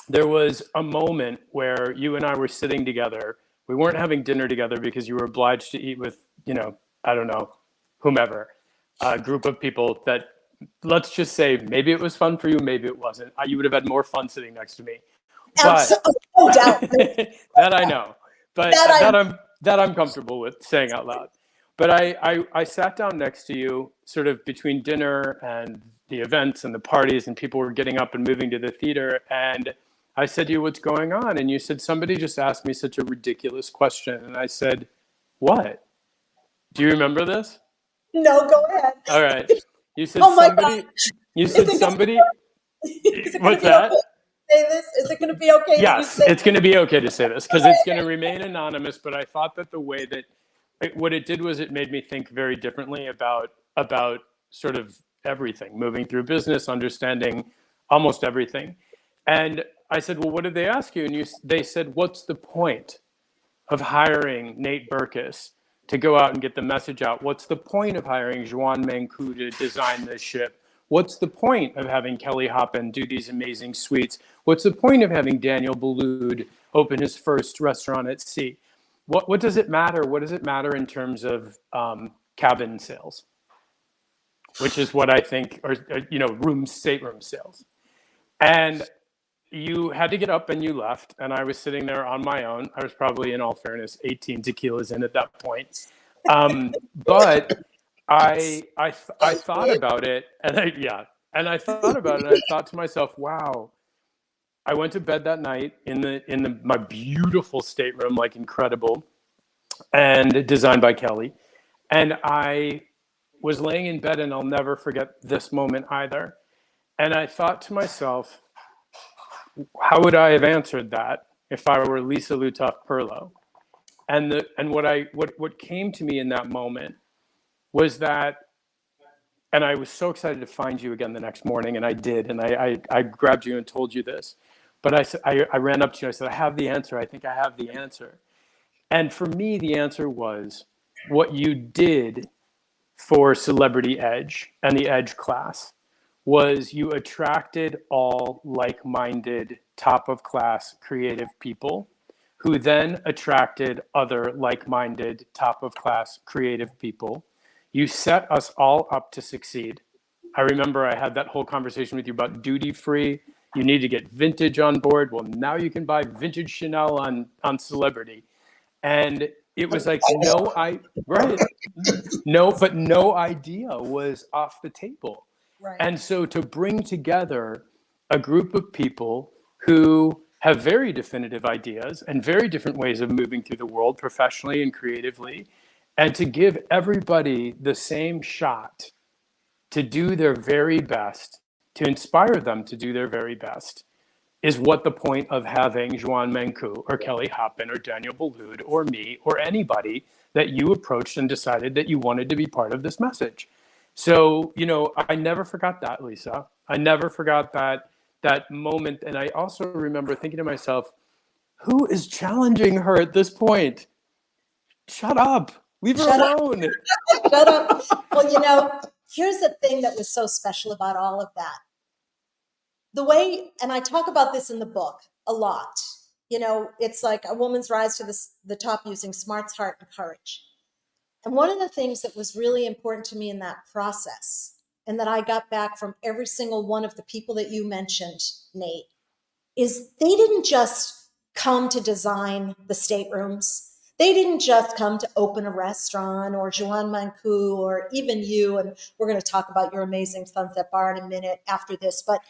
there was a moment where you and I were sitting together. We weren't having dinner together because you were obliged to eat with, I don't know, whomever, a group of people that, let's just say, maybe it was fun for you, maybe it wasn't. You would have had more fun sitting next to me. But No doubt. that I know, but that I'm comfortable with saying out loud. But I sat down next to you sort of between dinner and the events and the parties, and people were getting up and moving to the theater. And I said to you, what's going on? And you said, somebody just asked me such a ridiculous question. And I said, what? Do you remember this? No, go ahead. All right. You said God. You said somebody. What's that? Say this? Is it going to be okay? Yes, it's going to be okay to say this because it's going to remain anonymous. But I thought that the way that what it did was it made me think very differently about sort of everything, moving through business, understanding almost everything. And I said, well, what did they ask you? And they said, what's the point of hiring Nate Berkus to go out and get the message out? What's the point of hiring Juan Mancu to design this ship? What's the point of having Kelly Hoppen do these amazing suites? What's the point of having Daniel Boulud open his first restaurant at sea? What does it matter? What does it matter in terms of cabin sales? Which is what I think, or stateroom sales. And you had to get up and you left, and I was sitting there on my own. I was probably, in all fairness, 18 tequilas in at that point. But I thought about it, and I thought to myself, wow. I went to bed that night in my beautiful stateroom, like incredible, and designed by Kelly. And I was laying in bed, and I'll never forget this moment either. And I thought to myself, how would I have answered that if I were Lisa Lutoff-Perlo? And what came to me in that moment was that, and I was so excited to find you again the next morning, and I did, and I grabbed you and told you this. But I ran up to you, I said, I have the answer. I think I have the answer. And for me, the answer was what you did for Celebrity Edge and the Edge class was you attracted all like-minded, top-of-class creative people who then attracted other like-minded, top-of-class creative people. You set us all up to succeed. I remember I had that whole conversation with you about duty-free. You need to get vintage on board. Well, now you can buy vintage Chanel on Celebrity. And it was like, no idea was off the table. Right. And so to bring together a group of people who have very definitive ideas and very different ways of moving through the world professionally and creatively, and to give everybody the same shot to do their very best, to inspire them to do their very best, is what the point of having Juan Mancu or Kelly Hoppen or Daniel Boulud or me or anybody that you approached and decided that you wanted to be part of this message. So, I never forgot that, Lisa. I never forgot that moment. And I also remember thinking to myself, who is challenging her at this point? Shut up. Leave her alone. Shut up. Well, here's the thing that was so special about all of that. The way, and I talk about this in the book a lot, it's like a woman's rise to the top using smarts, heart, and courage. And one of the things that was really important to me in that process, and that I got back from every single one of the people that you mentioned, Nate, is they didn't just come to design the staterooms. They didn't just come to open a restaurant, or Joan Mancu, or even you. And we're going to talk about your amazing Sunset Bar in a minute after this, but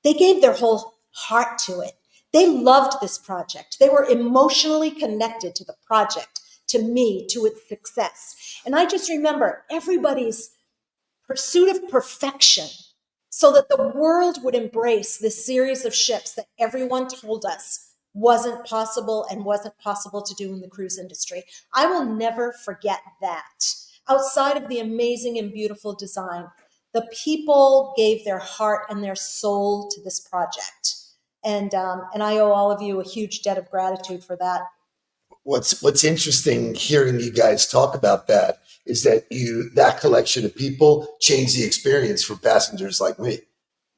they gave their whole heart to it. They loved this project. They were emotionally connected to the project, to me, to its success. And I just remember everybody's pursuit of perfection so that the world would embrace this series of ships that everyone told us wasn't possible and wasn't possible to do in the cruise industry. I will never forget that. Outside of the amazing and beautiful design, the people gave their heart and their soul to this project. And I owe all of you a huge debt of gratitude for that. What's interesting hearing you guys talk about that is that that collection of people changed the experience for passengers like me.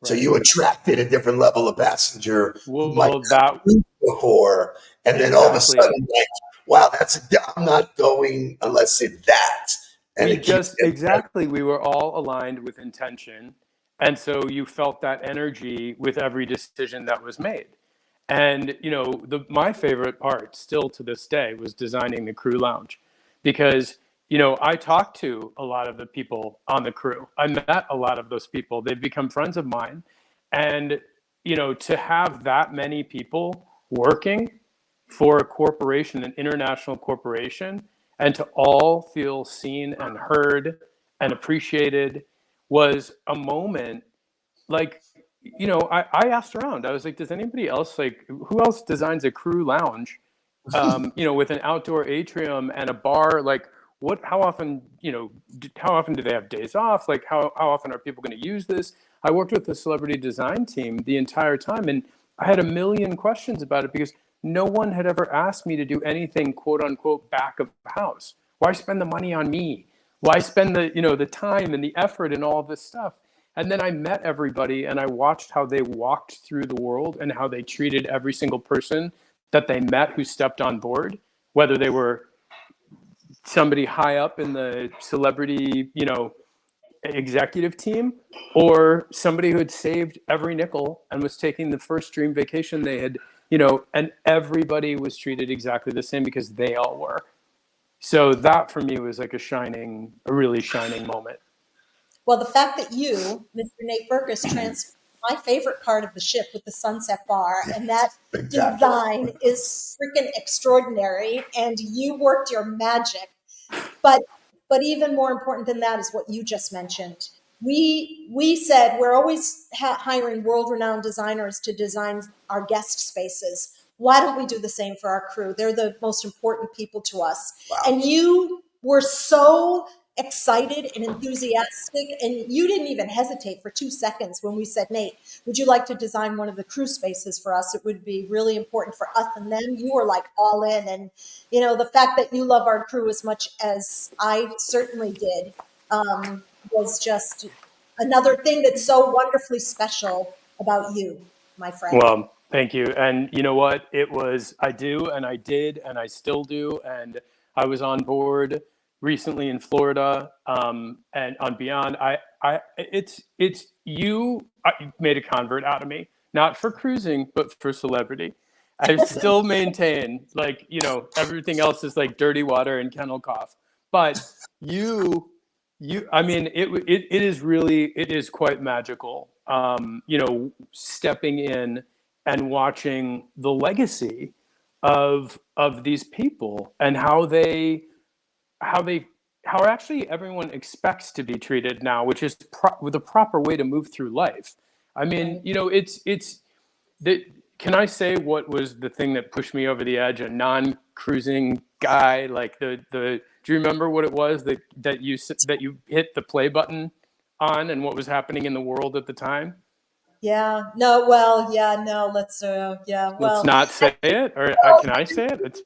So you attracted a different level of passenger who might not have been before, and then all of a sudden, like, wow, I'm not going unless it's that. And we were all aligned with intention, and so you felt that energy with every decision that was made. And my favorite part still to this day was designing the crew lounge, because I talked to a lot of the people on the crew. I met a lot of those people. They've become friends of mine. And, to have that many people working for a corporation, an international corporation, and to all feel seen and heard and appreciated was a moment like, I asked around. I was like, does anybody else, who else designs a crew lounge, with an outdoor atrium and a bar? Like, how often do they have days off? Like, how often are people going to use this? I worked with the celebrity design team the entire time, and I had a million questions about it because no one had ever asked me to do anything, quote unquote, back of house. Why spend the money on me? Why spend the time and the effort and all this stuff? And then I met everybody and I watched how they walked through the world and how they treated every single person that they met who stepped on board, whether they were somebody high up in the celebrity, executive team, or somebody who had saved every nickel and was taking the first dream vacation they had, and everybody was treated exactly the same because they all were. So that for me was like a really shining moment. Well, the fact that you, Mr. Nate Berkus, transformed my favorite part of the ship with the Sunset Bar, and that design is freaking extraordinary, and you worked your magic. But even more important than that is what you just mentioned. We said we're always hiring world-renowned designers to design our guest spaces. Why don't we do the same for our crew? They're the most important people to us. Wow. And you were so excited and enthusiastic, and you didn't even hesitate for 2 seconds when we said, Nate, would you like to design one of the crew spaces for us? It would be really important for us and them. You were like all in, and the fact that you love our crew as much as I certainly did was just another thing that's so wonderfully special about you, my friend. Well, thank you. And you know what? I do, and I did, and I still do. And I was on board recently in Florida, and on Beyond. You made a convert out of me, not for cruising, but for celebrity. I still maintain, everything else is like dirty water and kennel cough. But it is quite magical, stepping in and watching the legacy of these people and how actually everyone expects to be treated now, which is the proper way to move through life. I mean, can I say what was the thing that pushed me over the edge? A non-cruising guy, do you remember what it was that you hit the play button on, and what was happening in the world at the time? Yeah. No. Well. Yeah. No. Let's. Yeah. Well. Let's not say it, or can I say it?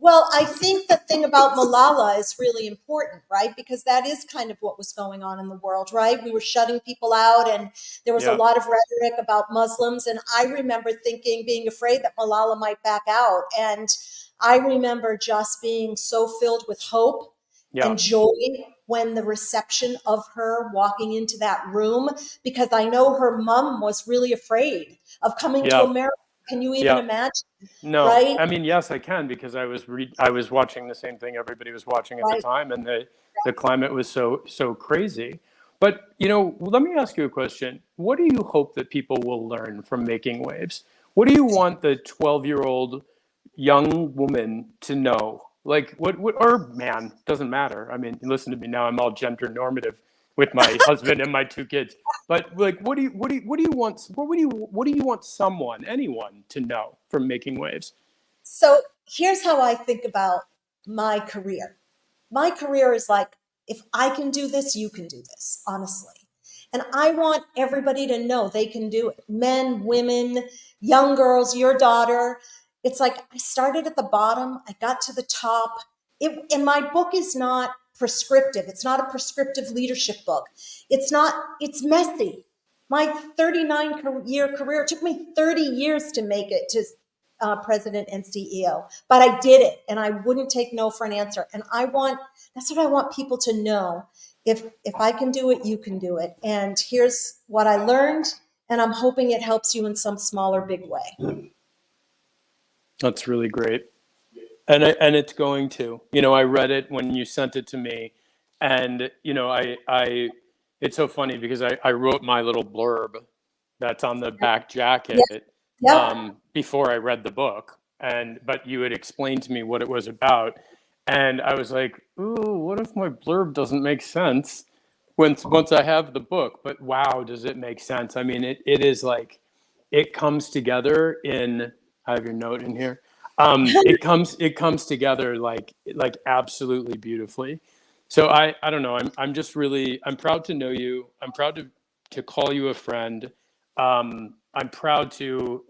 Well, I think the thing about Malala is really important, right? Because that is kind of what was going on in the world, right? We were shutting people out, and there was a Yeah. lot of rhetoric about Muslims. And I remember thinking, being afraid that Malala might back out. And I remember just being so filled with hope Yeah. and joy when the reception of her walking into that room, because I know her mom was really afraid of coming to Yeah. America. Can you even Yeah. imagine? No, Right? I mean, yes, I can, because I was watching the same thing everybody was watching at the Right. time, and the climate was so crazy. But let me ask you a question. What do you hope that people will learn from Making Waves? What do you want the 12-year-old young woman to know? Like, what, or man, doesn't matter. I mean, listen to me now. I'm all gender normative with my husband and my 2 kids. But like, what do you want? What do you want anyone to know from Making Waves? So here's how I think about my career. My career is like, if I can do this, you can do this, honestly. And I want everybody to know they can do it. Men, women, young girls, your daughter. It's like I started at the bottom, I got to the top. And my book is not prescriptive. It's not a prescriptive leadership book. It's messy. My 39-year career, it took me 30 years to make it to president and CEO, but I did it, and I wouldn't take no for an answer. And that's what I want people to know. If I can do it, you can do it. And here's what I learned, and I'm hoping it helps you in some small or big way. That's really great. And it's going to. I read it when you sent it to me, and I it's so funny because I wrote my little blurb that's on the back Yeah, jacket yeah. before I read the book, but you had explained to me what it was about, and I was like, ooh, what if my blurb doesn't make sense once I have the book? But wow, does it make sense? I mean, it is like, it comes together in. I have your note in here. It comes together like absolutely beautifully. So I don't know. I'm proud to know you. I'm proud to call you a friend. I'm proud to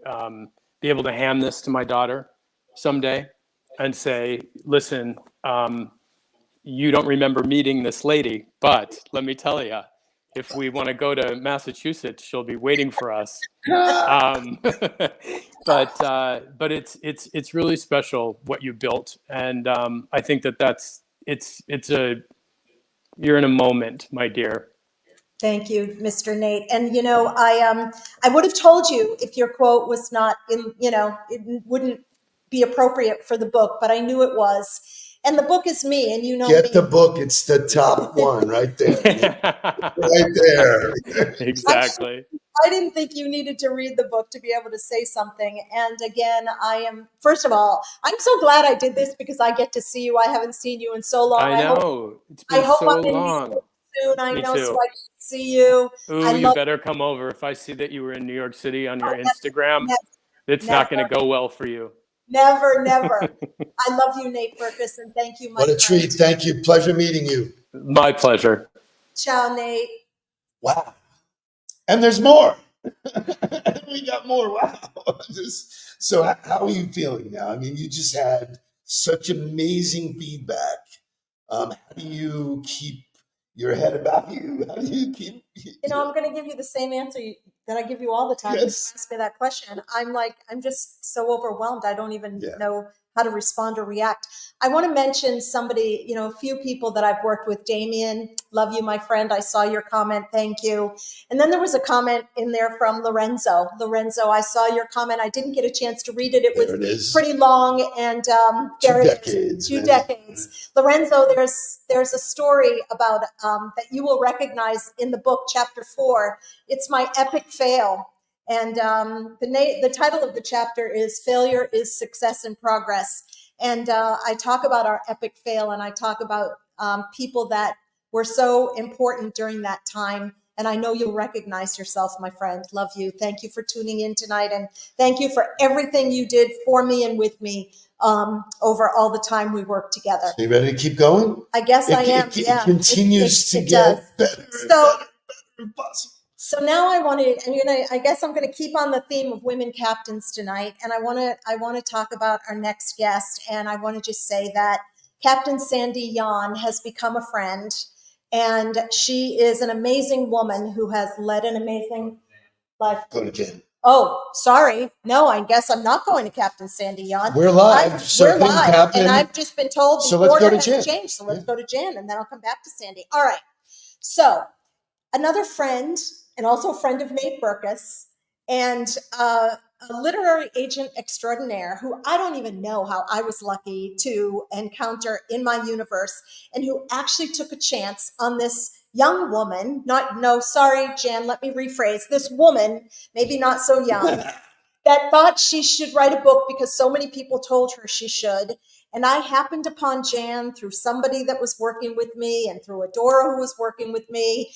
be able to hand this to my daughter someday and say, listen, you don't remember meeting this lady, but let me tell you, if we want to go to Massachusetts, she'll be waiting for us. But it's really special what you built, and I think you're in a moment, my dear. Thank you, Mr. Nate. And I would have told you if your quote was not in, it wouldn't be appropriate for the book, but I knew it was. And the book is me, and you know Get me. the book. It's the top one right there. Right there. Exactly. I didn't think you needed to read the book to be able to say something. And again, first of all, I'm so glad I did this because I get to see you. I haven't seen you in so long. I know. It's I been hope so I'm in New long. York soon. I Me know, so too. I can see you. I Ooh, you love better come over. If I see that you were in New York City on your you. Instagram, Never, it's not going never, to go well for you. never, never. I love you, Nate Berkus, and thank you, my What a friend. treat. Thank you. Pleasure meeting you. My pleasure. Ciao, Nate. Wow. And there's more. We got more. Wow. So how are you feeling now? I mean, you just had such amazing feedback. How do you keep your head about you? How do you keep? I'm going to give you the same answer that I give you all the time. Yes. You ask me that question. I'm just so overwhelmed. I don't even know how to respond or react. I want to mention somebody, a few people that I've worked with. Damien, love you, my friend. I saw your comment. Thank you. And then there was a comment in there from Lorenzo. Lorenzo, I saw your comment. I didn't get a chance to read it. It was pretty long, and there it is. 2 decades. Lorenzo, there's a story about that you will recognize in the book, chapter 4. It's my epic fail. And the title of the chapter is Failure is Success in Progress. And I talk about our epic fail, and I talk about people that were so important during that time. And I know you'll recognize yourself, my friend. Love you. Thank you for tuning in tonight. And thank you for everything you did for me and with me over all the time we worked together. So you ready to keep going? I guess I am. It continues to get better and better and possible. So now I guess I'm going to keep on the theme of women captains tonight. And I want to talk about our next guest. And I want to just say that Captain Sandy Yan has become a friend, and she is an amazing woman who has led an amazing life. Go to Jen. Oh, sorry. No, I guess I'm not going to Captain Sandy Yan. We're live. We're live. Captain. And I've just been told So the let's go order to has Jen. changed. So let's go to Jen, and then I'll come back to Sandy. All right. So another friend, and also a friend of Nate Berkus, and a literary agent extraordinaire who I don't even know how I was lucky to encounter in my universe, and who actually took a chance on this young woman. Sorry, Jen, let me rephrase. This woman, maybe not so young, that thought she should write a book because so many people told her she should. And I happened upon Jan through somebody that was working with me and through Adora who was working with me.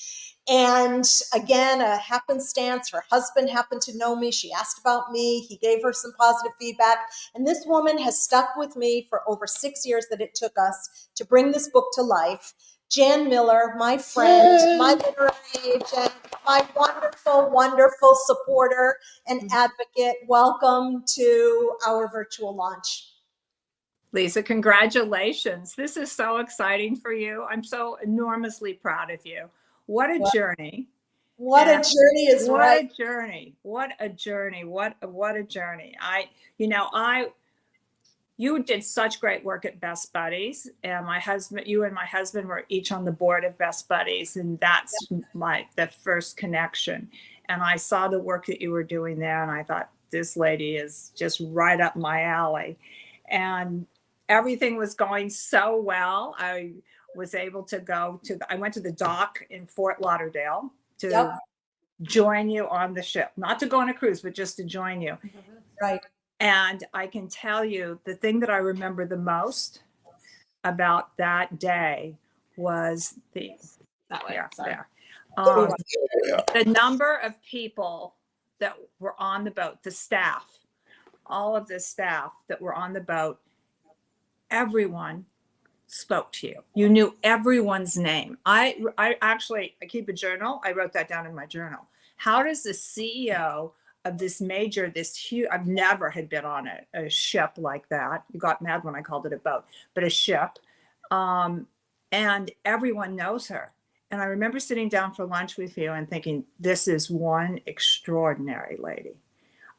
And again, a happenstance, her husband happened to know me. She asked about me. He gave her some positive feedback. And this woman has stuck with me for over 6 years that it took us to bring this book to life. Jan Miller, my friend, my literary agent, my wonderful, wonderful supporter and advocate. Welcome to our virtual launch. Lisa, congratulations. This is so exciting for you. I'm so enormously proud of you. What a journey. What a journey is right. What a journey. What a journey. What a journey. You did such great work at Best Buddies, and you and my husband were each on the board of Best Buddies, and that's the first connection. And I saw the work that you were doing there, and I thought, this lady is just right up my alley. And everything was going so well. I was able to I went to the dock in Fort Lauderdale to join you on the ship, not to go on a cruise, but just to join you. Right. And I can tell you the thing that I remember the most about that day was the number of people that were on the boat, the staff, all of the staff that were on the boat. Everyone spoke to you. You knew everyone's name. I keep a journal. I wrote that down in my journal. How does the CEO of this huge, I've never had been on a ship like that. You got mad when I called it a boat, but a ship. And everyone knows her. And I remember sitting down for lunch with you and thinking, this is one extraordinary lady.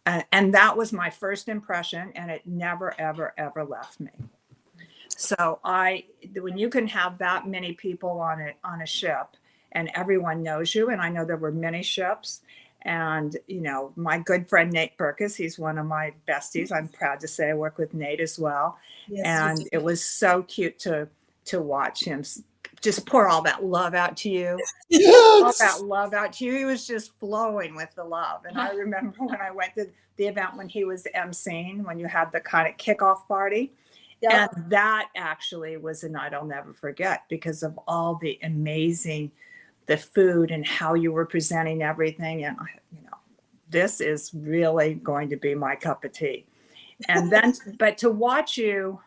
And that was my first impression, and it never, ever, ever left me. So when you can have that many people on a ship and everyone knows you, and I know there were many ships, and my good friend Nate Berkus, he's one of my besties. I'm proud to say I work with Nate as well. Yes, and it was so cute to watch him just pour all that love out to you. Yes. All that love out to you. He was just flowing with the love. And I remember when I went to the event when he was emceeing, when you had the kind of kickoff party. Yep. And that actually was a night I'll never forget because of all the food and how you were presenting everything. And, this is really going to be my cup of tea. And then, but to watch you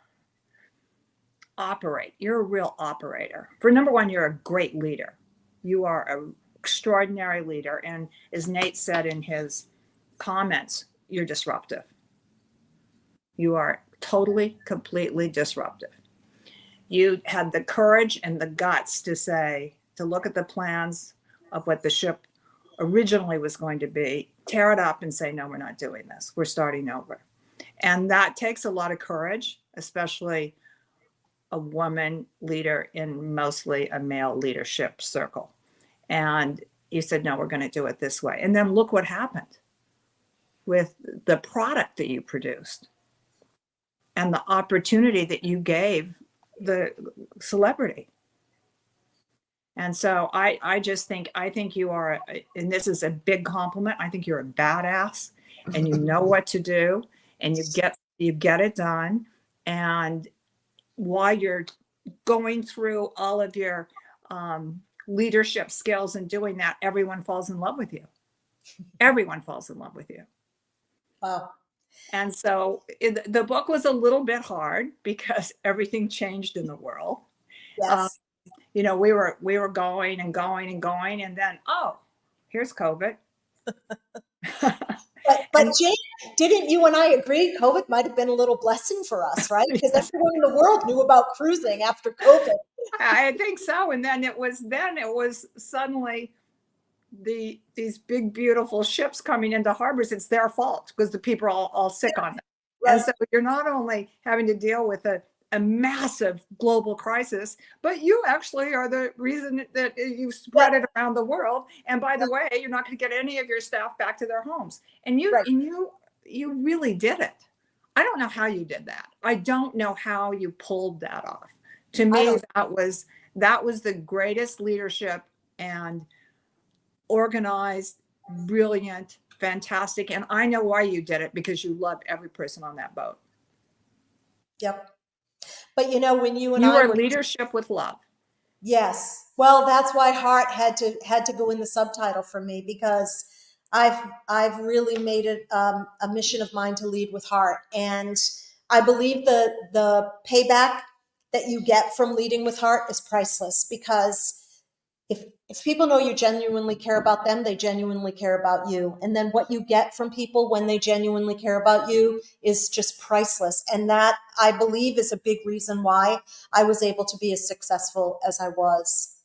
operate, you're a real operator. For number one, you're a great leader. You are an extraordinary leader. And as Nate said in his comments, you're disruptive. You are totally, completely disruptive. You had the courage and the guts to look at the plans of what the ship originally was going to be, tear it up and say, no, we're not doing this. We're starting over. And that takes a lot of courage, especially a woman leader in mostly a male leadership circle. And you said, no, we're going to do it this way. And then look what happened with the product that you produced and the opportunity that you gave the celebrity. And so I think you are, and this is a big compliment, I think you're a badass and you know what to do and you get it done. And while you're going through all of your leadership skills and doing that, everyone falls in love with you. Everyone falls in love with you. Wow. And so the book was a little bit hard because everything changed in the world. Yes. We were going and going and going, and then here's COVID. But Jane, didn't you and I agree COVID might have been a little blessing for us, right? Because Yes. everyone in the world knew about cruising after COVID. I think so. And then it was suddenly these big beautiful ships coming into harbors. It's their fault because the people are all sick on them. Right. And so you're not only having to deal with a massive global crisis, but you actually are the reason that you spread it around the world. And by the way, you're not going to get any of your staff back to their homes. And you really did it. I don't know how you did that. I don't know how you pulled that off. To me, that was the greatest leadership and organized, brilliant, fantastic. And I know why you did it, because you loved every person on that boat. Yep. But when you and you I were leadership with love. Yes. Well, that's why heart had to go in the subtitle for me, because I've really made it a mission of mine to lead with heart, and I believe the payback that you get from leading with heart is priceless, because if people know you genuinely care about them, they genuinely care about you. And then what you get from people when they genuinely care about you is just priceless. And that, I believe, is a big reason why I was able to be as successful as I was.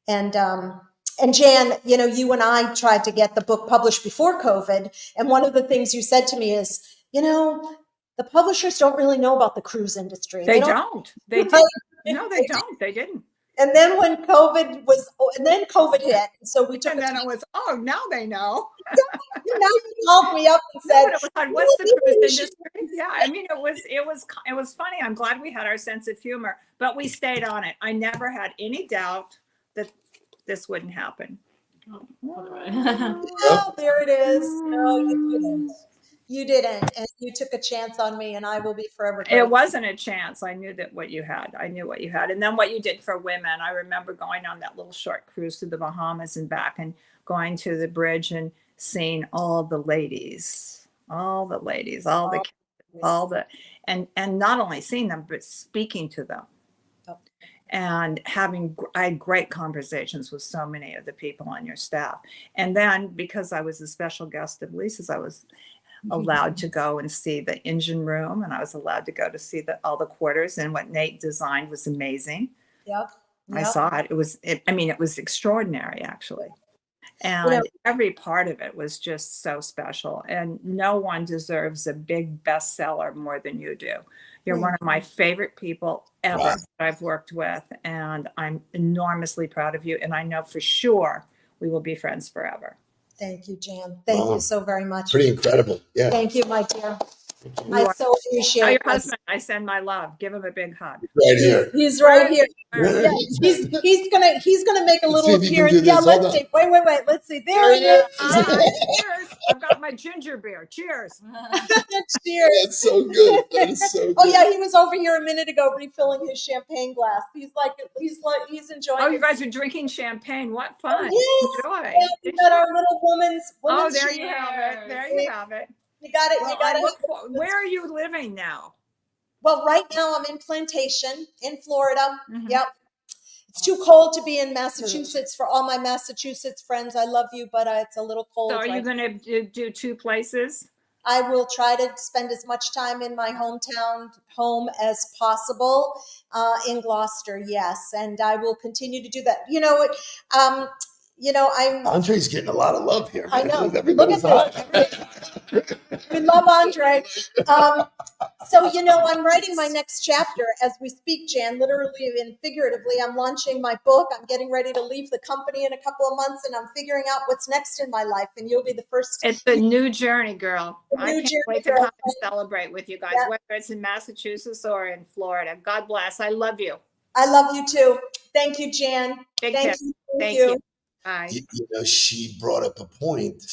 And Jan, you and I tried to get the book published before COVID. And one of the things you said to me is, the publishers don't really know about the cruise industry. They don't. They didn't. No, they don't. They didn't. And then when COVID hit, so we took. And then it was, now they know. Now you called me up and said, it was like, what's the cruise industry? Yeah, I mean, it was funny. I'm glad we had our sense of humor, but we stayed on it. I never had any doubt that this wouldn't happen. Oh, there it is. No, you didn't. You didn't, and you took a chance on me, and I will be forever grateful. It wasn't a chance. I knew what you had. And then what you did for women. I remember going on that little short cruise to the Bahamas and back, and going to the bridge and seeing all the ladies, and not only seeing them, but speaking to them. And I had great conversations with so many of the people on your staff. And then, because I was a special guest of Lisa's, I was allowed to go and see the engine room, and I was allowed to go to see all the quarters, and what Nate designed was amazing. Yep. I saw it. It was extraordinary, actually. And every part of it was just so special. And no one deserves a big bestseller more than you do. You're one of my favorite people ever that I've worked with, and I'm enormously proud of you. And I know for sure we will be friends forever. Thank you, Jan. Thank you so very much. Pretty incredible. Yeah. Thank you, my dear. I so appreciate your husband. I send my love. Give him a big hug. Right here. He's right here. Yeah, he's gonna make a little appearance. Yeah, let's see. Wait. Let's see. There he is. Cheers. I've got my ginger beer. Cheers. Cheers. That's so good. That is so good. Oh yeah, he was over here a minute ago refilling his champagne glass. He's enjoying. Oh, you guys are drinking champagne. What fun. Yes. Enjoy. Yeah, we got our little woman's there you have it. There you have it. You got it. Where are you living now? Well, right now I'm in Plantation in Florida. Mm-hmm. Yep. It's too cold to be in Massachusetts. For all my Massachusetts friends, I love you, but it's a little cold. So are you going to do two places? I will try to spend as much time in my home as possible in Gloucester. Yes. And I will continue to do that. Andre's getting a lot of love here. I know. Everybody's Look at this. We love Andre. I'm writing my next chapter as we speak, Jan, literally and figuratively. I'm launching my book. I'm getting ready to leave the company in a couple of months, and I'm figuring out what's next in my life. And you'll be the first. It's a new journey, girl. I can't wait to come and celebrate with you guys, whether it's in Massachusetts or in Florida. God bless. I love you. I love you too. Thank you, Jan. Thank you. She brought up a point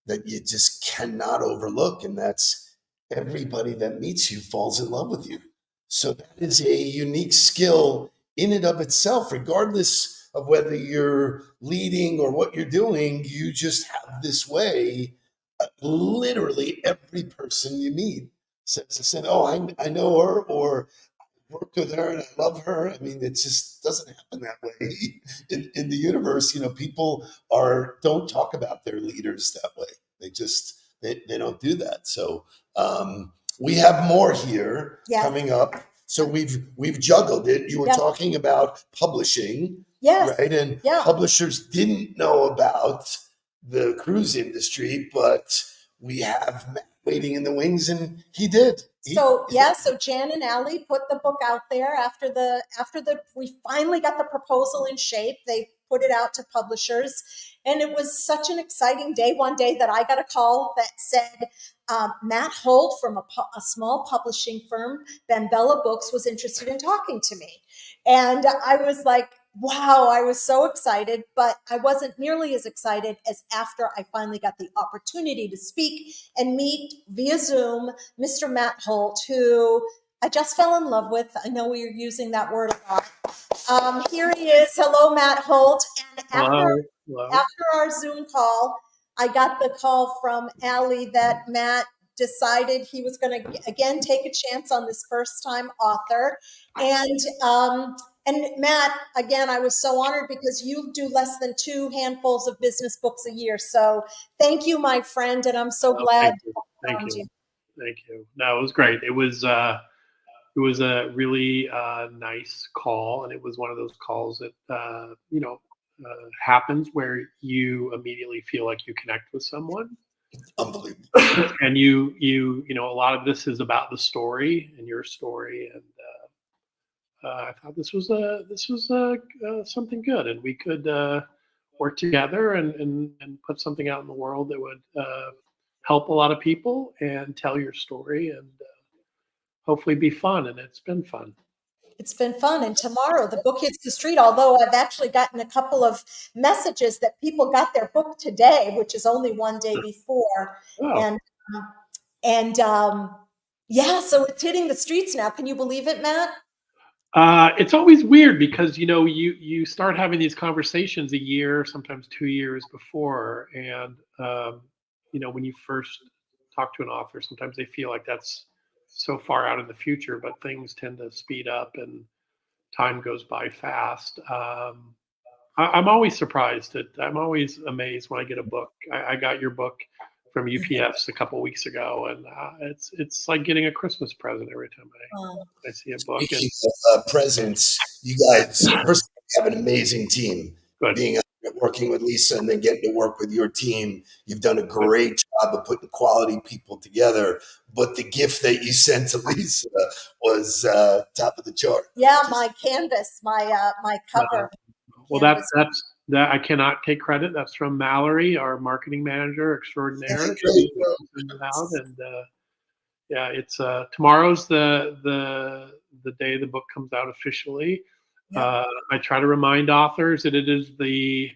that you just cannot overlook, and that's everybody that meets you falls in love with you. So that is a unique skill in and of itself, regardless of whether you're leading or what you're doing. You just have this way. Literally every person you meet says, "Oh, I know her," or worked with her and I love her. I mean, it just doesn't happen that way in the universe. You know, people don't talk about their leaders that way. They don't do that. So we have more here Yes. coming up. So we've juggled it. You were Yes. talking about publishing, Yes. right? And Yeah. publishers didn't know about the cruise industry, but we have Matt waiting in the wings, and he did. So so Jan and Allie put the book out there after we finally got the proposal in shape. They put it out to publishers, and it was such an exciting day. One day that I got a call that said Matt Holt from a small publishing firm, Bambella Books, was interested in talking to me, and I was like, wow, I was so excited, but I wasn't nearly as excited as after I finally got the opportunity to speak and meet via Zoom Mr. Matt Holt, who I just fell in love with. I know we are using that word a lot. Here he is. Hello, Matt Holt. And after our Zoom call, I got the call from Allie that Matt decided he was going to again take a chance on this first-time author, and Matt, again, I was so honored because you do less than 2 handfuls of business books a year. So thank you, my friend, and I'm so glad. Thank you. Thank you. No, it was great. It was a really nice call, and it was one of those calls that happens where you immediately feel like you connect with someone. Unbelievable. And you know, a lot of this is about the story and your story, and I thought this was something good, and we could work together and put something out in the world that would help a lot of people and tell your story and hopefully be fun. And it's been fun. It's been fun. And tomorrow the book hits the street, although I've actually gotten a couple of messages that people got their book today, which is only one day before. Oh. So it's hitting the streets now. Can you believe it, Matt? It's always weird because, you know, you start having these conversations a year, sometimes 2 years before. And, you know, when you first talk to an author, sometimes they feel like that's so far out in the future, but things tend to speed up and time goes by fast. I'm always surprised I'm always amazed when I get a book. I got your book from UPS a couple of weeks ago, and it's like getting a Christmas present every time I see a book. Speaking of presents, you guys, first you have an amazing team. Good. Working with Lisa and then getting to work with your team, you've done a great job of putting quality people together. But the gift that you sent to Lisa was top of the chart. Yeah, my canvas, my cover. Well, that's that I cannot take credit. That's from Mallory, our marketing manager extraordinaire. And yeah, it's tomorrow's the day the book comes out officially. Yep. I try to remind authors that it is the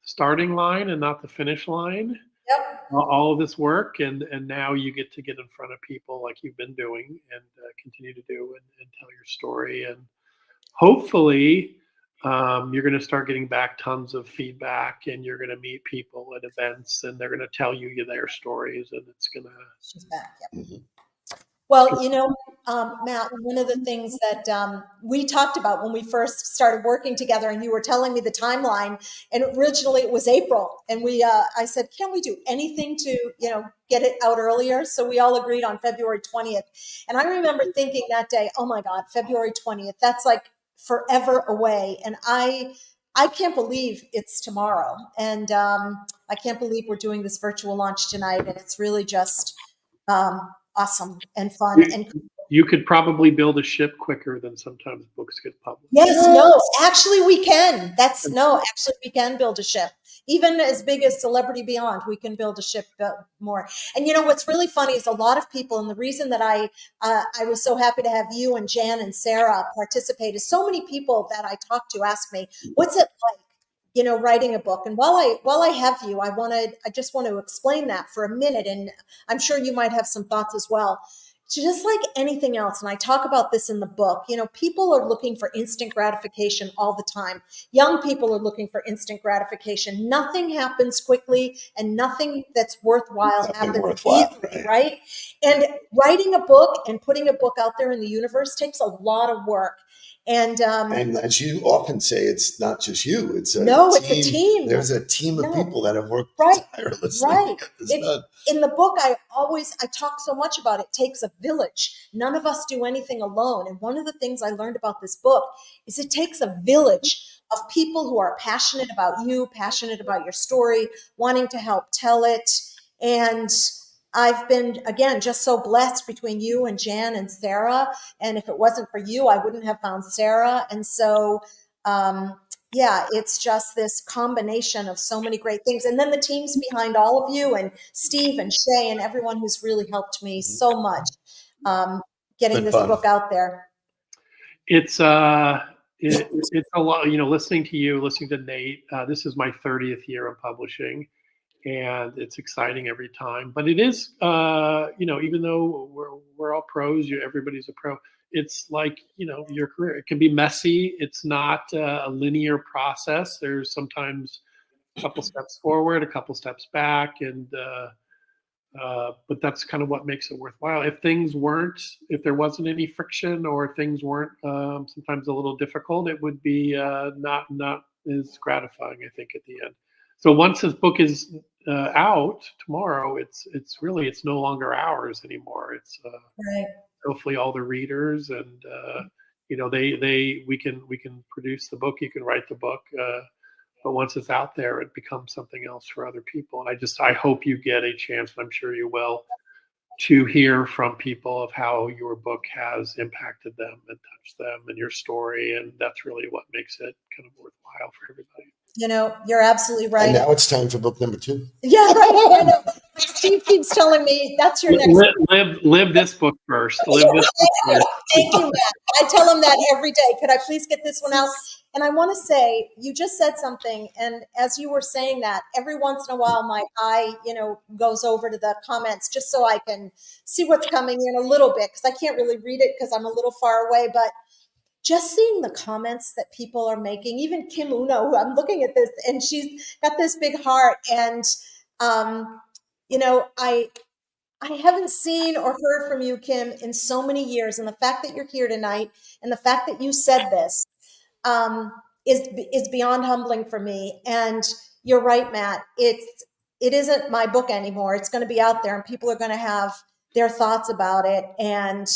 starting line and not the finish line. Yep. All of this work, and now you get to get in front of people like you've been doing and continue to do and tell your story, and hopefully you're going to start getting back tons of feedback, and you're going to meet people at events, and they're going to tell you their stories, and it's going to. She's back. Yep. Mm-hmm. Well, you know, Matt, one of the things that we talked about when we first started working together, and you were telling me the timeline, and originally it was April, and I said, can we do anything to, you know, get it out earlier? So we all agreed on February 20th. And I remember thinking that day, oh my God, February 20th, that's like forever away. And I can't believe it's tomorrow. And I can't believe we're doing this virtual launch tonight. And it's really just awesome and fun. You could probably build a ship quicker than sometimes books get published. Yes, no, actually we can. Actually we can build a ship. Even as big as Celebrity Beyond, we can build a ship more. And you know, what's really funny is a lot of people, and the reason that I was so happy to have you and Jan and Sarah participate is so many people that I talk to ask me, what's it like, you know, writing a book? And while I have you, I just want to explain that for a minute. And I'm sure you might have some thoughts as well. just like anything else, and I talk about this in the book, people are looking for instant gratification all the time. Young people are looking for instant gratification. Nothing happens quickly, and nothing that's worthwhile happens easily, right? And writing a book and putting a book out there in the universe takes a lot of work. And as you often say, it's not just you. It's a it's a team. There's a team of people that have worked tirelessly to get this done. In the book, I talk so much about it takes a village. None of us do anything alone. And one of the things I learned about this book is it takes a village of people who are passionate about you, passionate about your story, wanting to help tell it. And I've been, again, just so blessed between you and Jan and Sarah. And if it wasn't for you, I wouldn't have found Sarah. And so, it's just this combination of so many great things. And then the teams behind all of you and Steve and Shay and everyone who's really helped me so much getting this book out there. It's it's a lot, listening to you, listening to Nate. This is my 30th year of publishing, and it's exciting every time. But it is, even though we're all pros, everybody's a pro. It's like, your career, it can be messy. It's not a linear process. There's sometimes a couple steps forward, a couple steps back. And, but that's kind of what makes it worthwhile. If there wasn't any friction, or things weren't sometimes a little difficult, it would be not as gratifying, I think, at the end. So once this book is out tomorrow, it's no longer ours anymore. It's hopefully all the readers, and we can produce the book, you can write the book, but once it's out there, it becomes something else for other people. And I hope you get a chance, and I'm sure you will, to hear from people of how your book has impacted them and touched them and your story, and that's really what makes it kind of worthwhile for everybody. You're absolutely right. And now it's time for book number 2. Yeah, right. I know. Steve keeps telling me that's your next. Live this book first. Live this book first. Thank you, Matt. I tell him that every day. Could I please get this one out? And I want to say, you just said something, and as you were saying that, every once in a while, my eye, goes over to the comments just so I can see what's coming in a little bit, because I can't really read it because I'm a little far away, but just seeing the comments that people are making, even Kim Uno, who I'm looking at this, and she's got this big heart. And, I haven't seen or heard from you, Kim, in so many years. And the fact that you're here tonight and the fact that you said this is beyond humbling for me. And you're right, Matt. It isn't my book anymore. It's going to be out there, and people are going to have their thoughts about it. And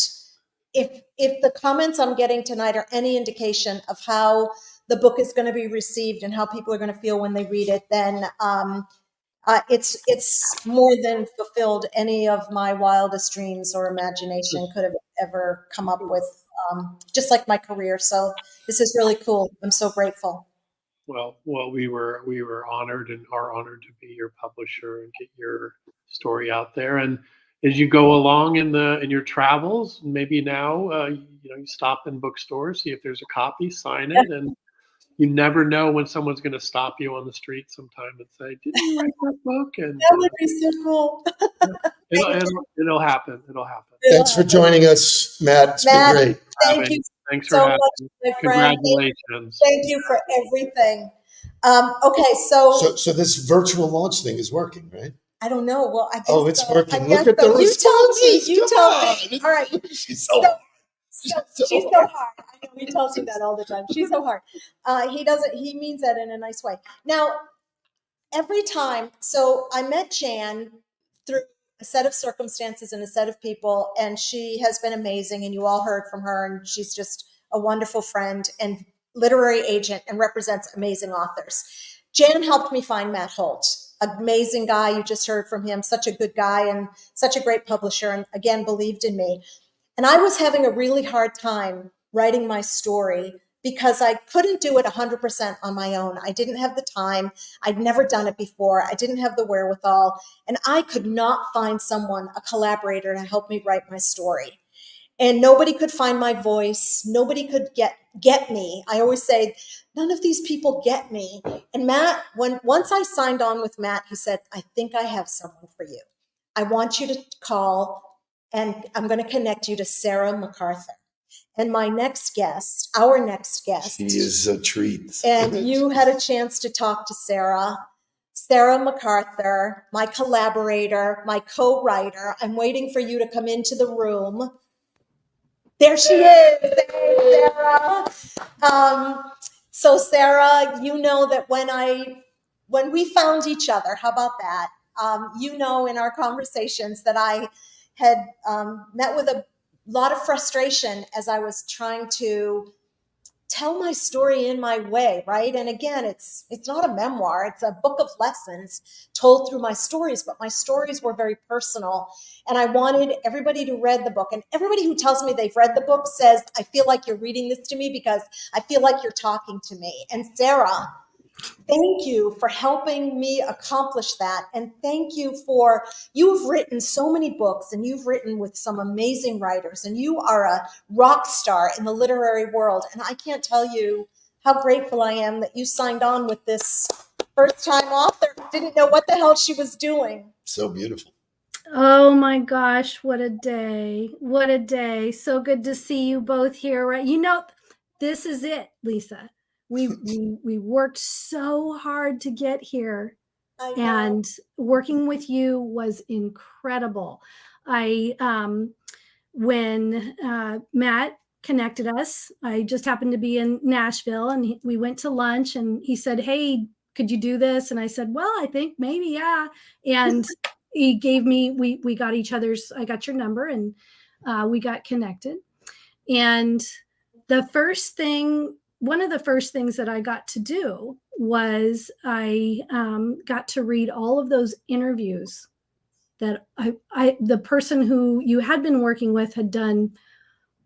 if the comments I'm getting tonight are any indication of how the book is going to be received and how people are going to feel when they read it, then it's more than fulfilled any of my wildest dreams or imagination could have ever come up with, just like my career. So this is really cool. I'm so grateful. Well, we were honored and are honored to be your publisher and get your story out there. And as you go along in your travels, maybe now you stop in bookstores, see if there's a copy, sign it, and you never know when someone's going to stop you on the street sometime and say, "Did you write that book?" And that would be so cool. It'll happen. It'll happen. Thanks for joining us, Matt. It's been great. Thank you. Thanks for having me. Congratulations. Thank you for everything. Okay, so this virtual launch thing is working, right? I don't know. Well, I guess it's working. Look at the responses. You tell me. All right. She's so hard. She's so hard. I know he tells you that all the time. She's so hard. He means that in a nice way. Now, every time, so I met Jan through a set of circumstances and a set of people, and she has been amazing, and you all heard from her, and she's just a wonderful friend and literary agent and represents amazing authors. Jan helped me find Matt Holt, amazing guy. You just heard from him, such a good guy and such a great publisher, and again, believed in me. And I was having a really hard time writing my story because I couldn't do it 100% on my own. I didn't have the time. I'd never done it before. I didn't have the wherewithal. And I could not find someone, a collaborator, to help me write my story. And nobody could find my voice. Nobody could get me. I always say, none of these people get me. And Matt, once I signed on with Matt, he said, "I think I have someone for you. I want you to call and I'm going to connect you to Sarah MacArthur. And my next guest, our next guest. She is a treat. And you had a chance to talk to Sarah. Sarah MacArthur, my collaborator, my co-writer. I'm waiting for you to come into the room. There she is. There's Sarah. So Sarah, you know that when we found each other, how about that? You know, in our conversations that I had met with a lot of frustration as I was trying to tell my story in my way, right? And again, it's not a memoir, it's a book of lessons told through my stories, but my stories were very personal. And I wanted everybody to read the book. And everybody who tells me they've read the book says, I feel like you're reading this to me because I feel like you're talking to me. And Sarah, thank you for helping me accomplish that. And thank you you've written so many books and you've written with some amazing writers and you are a rock star in the literary world. And I can't tell you how grateful I am that you signed on with this first-time author who didn't know what the hell she was doing. So beautiful. Oh my gosh, what a day. What a day. So good to see you both here. Right? You know, this is it, Lisa. We worked so hard to get here, and working with you was incredible. When Matt connected us, I just happened to be in Nashville, and we went to lunch, and he said, "Hey, could you do this?" And I said, "Well, I think maybe, yeah." And he gave me, we got each other's, I got your number, and we got connected. And one of the first things that I got to do was I got to read all of those interviews that the person who you had been working with had done,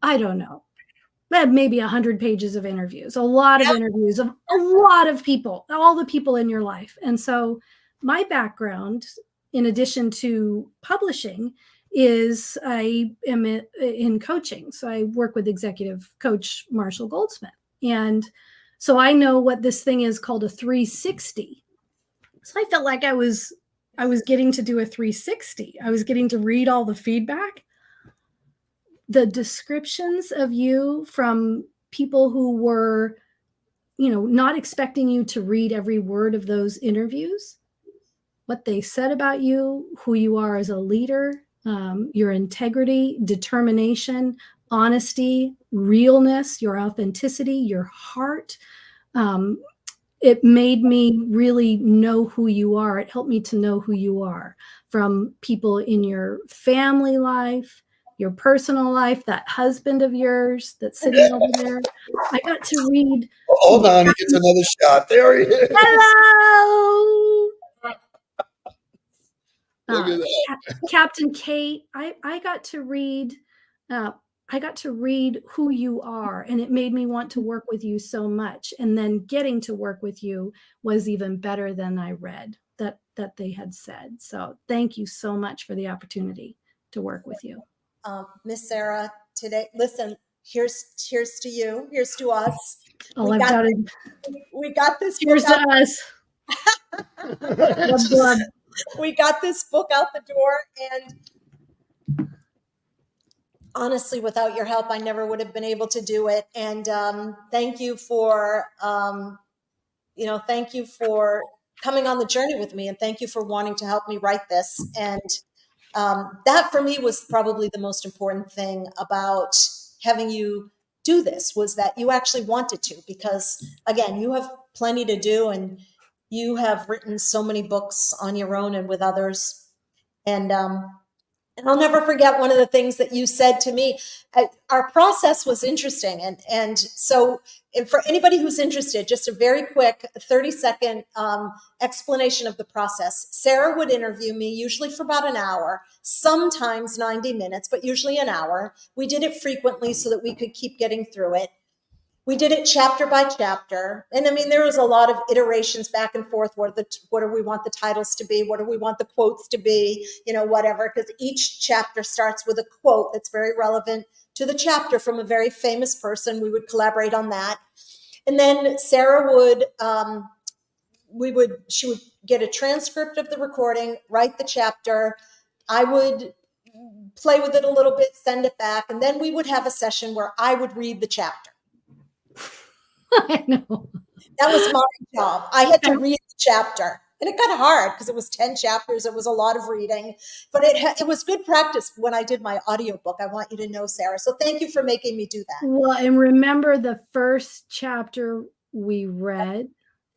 I don't know, maybe 100 pages of interviews, a lot of interviews of a lot of people, all the people in your life. And so my background, in addition to publishing, is I am in coaching. So I work with executive coach Marshall Goldsmith. And so I know what this thing is called a 360. So I felt like I was getting to do a 360. I was getting to read all the feedback. The descriptions of you from people who were, not expecting you to read every word of those interviews, what they said about you, who you are as a leader, your integrity, determination, honesty, realness, your authenticity, your heart. It made me really know who you are. It helped me to know who you are from people in your family life, your personal life, that husband of yours that's sitting over there. I got to read. Hold on, he gets another shot. There he is. Hello. Look at that. Captain Kate, I got to read who you are, and it made me want to work with you so much. And then getting to work with you was even better than I read that they had said. So thank you so much for the opportunity to work with you. Miss Sarah, today, listen, here's to you. Here's to us. Oh, we got this. Here's to us. We got this book out the door, and honestly, without your help, I never would have been able to do it. And thank you for, thank you for coming on the journey with me, and thank you for wanting to help me write this. And that for me was probably the most important thing about having you do this, was that you actually wanted to, because again, you have plenty to do, and you have written so many books on your own and with others. And I'll never forget one of the things that you said to me. Our process was interesting. And so for anybody who's interested, just a very quick 30-second explanation of the process. Sarah would interview me, usually for about an hour, sometimes 90 minutes, but usually an hour. We did it frequently so that we could keep getting through it. We did it chapter by chapter. And I mean, there was a lot of iterations back and forth. What do we want the titles to be? What do we want the quotes to be? Whatever, because each chapter starts with a quote that's very relevant to the chapter from a very famous person. We would collaborate on that. And then Sarah she would get a transcript of the recording, write the chapter. I would play with it a little bit, send it back, and then we would have a session where I would read the chapter. I know. That was my job. I had to read the chapter. And it got hard because it was 10 chapters. It was a lot of reading, but it was good practice when I did my audiobook. I want you to know, Sarah. So thank you for making me do that. Well, and remember the first chapter we read?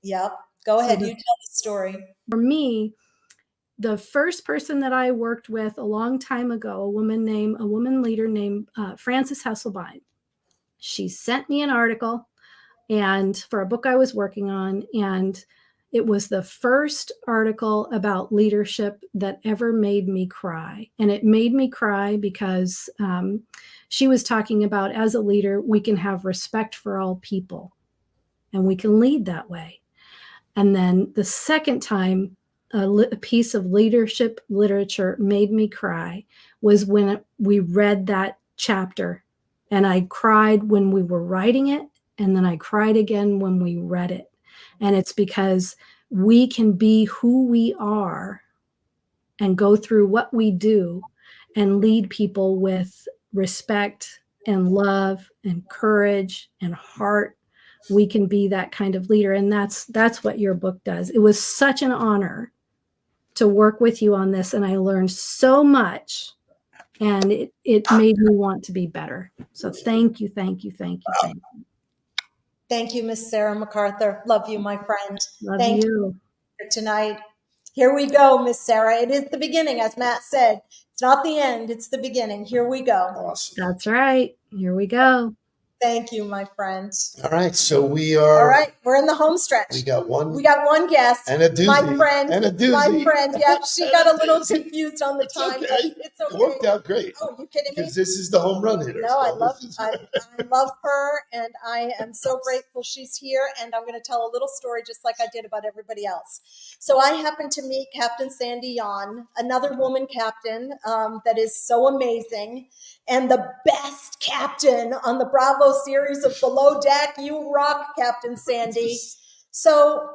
Yep. Go ahead. You tell the story. For me, the first person that I worked with a long time ago, a woman leader named Frances Hesselbein. She sent me an article and for a book I was working on, and it was the first article about leadership that ever made me cry. And it made me cry because she was talking about, as a leader, we can have respect for all people and we can lead that way. And then the second time a piece of leadership literature made me cry was when we read that chapter. And I cried when we were writing it, and then I cried again when we read it. And it's because we can be who we are and go through what we do and lead people with respect and love and courage and heart. We can be that kind of leader. And that's what your book does. It was such an honor to work with you on this. And I learned so much, and it made me want to be better. So thank you, thank you, thank you, thank you. Thank you, Miss Sarah MacArthur. Love you, my friend. Thank you for tonight. Here we go, Miss Sarah. It is the beginning, as Matt said. It's not the end, it's the beginning. Here we go. Awesome. That's right. Here we go. Thank you, my friend. All right, so we are. All right, we're in the home stretch. We got one guest. and a doozy. My friend. And a doozy. My friend. Yeah, she got a little confused on the time. Okay. But it's okay. It worked out great. Oh, you kidding me? Because this is the home run hitter. No, I love her, and I am so grateful she's here. And I'm going to tell a little story, just like I did about everybody else. So I happened to meet Captain Sandy Yon, another woman captain that is so amazing, and the best captain on the Bravo series of Below Deck. You rock, Captain Sandy. So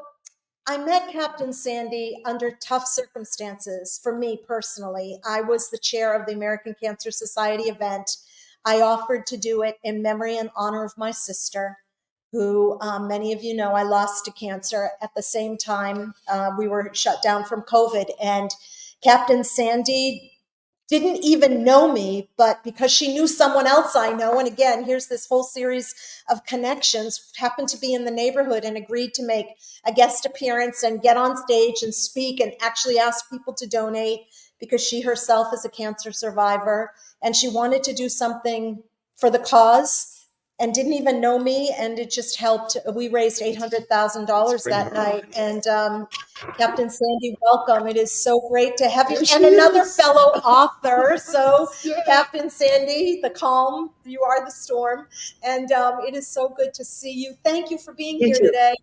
I met Captain Sandy under tough circumstances for me personally. I was the chair of the American Cancer Society event. I offered to do it in memory and honor of my sister, who many of you know I lost to cancer. At the same time, we were shut down from COVID. And Captain Sandy didn't even know me, but because she knew someone else I know, and again, here's this whole series of connections, happened to be in the neighborhood and agreed to make a guest appearance and get on stage and speak and actually ask people to donate, because she herself is a cancer survivor and she wanted to do something for the cause and didn't even know me, and it just helped. We raised $800,000 that night. And Captain Sandy, welcome. It is so great to have you, and another fellow author. So Captain Sandy, the calm, you are the storm, and it is so good to see you. Thank you for being here today.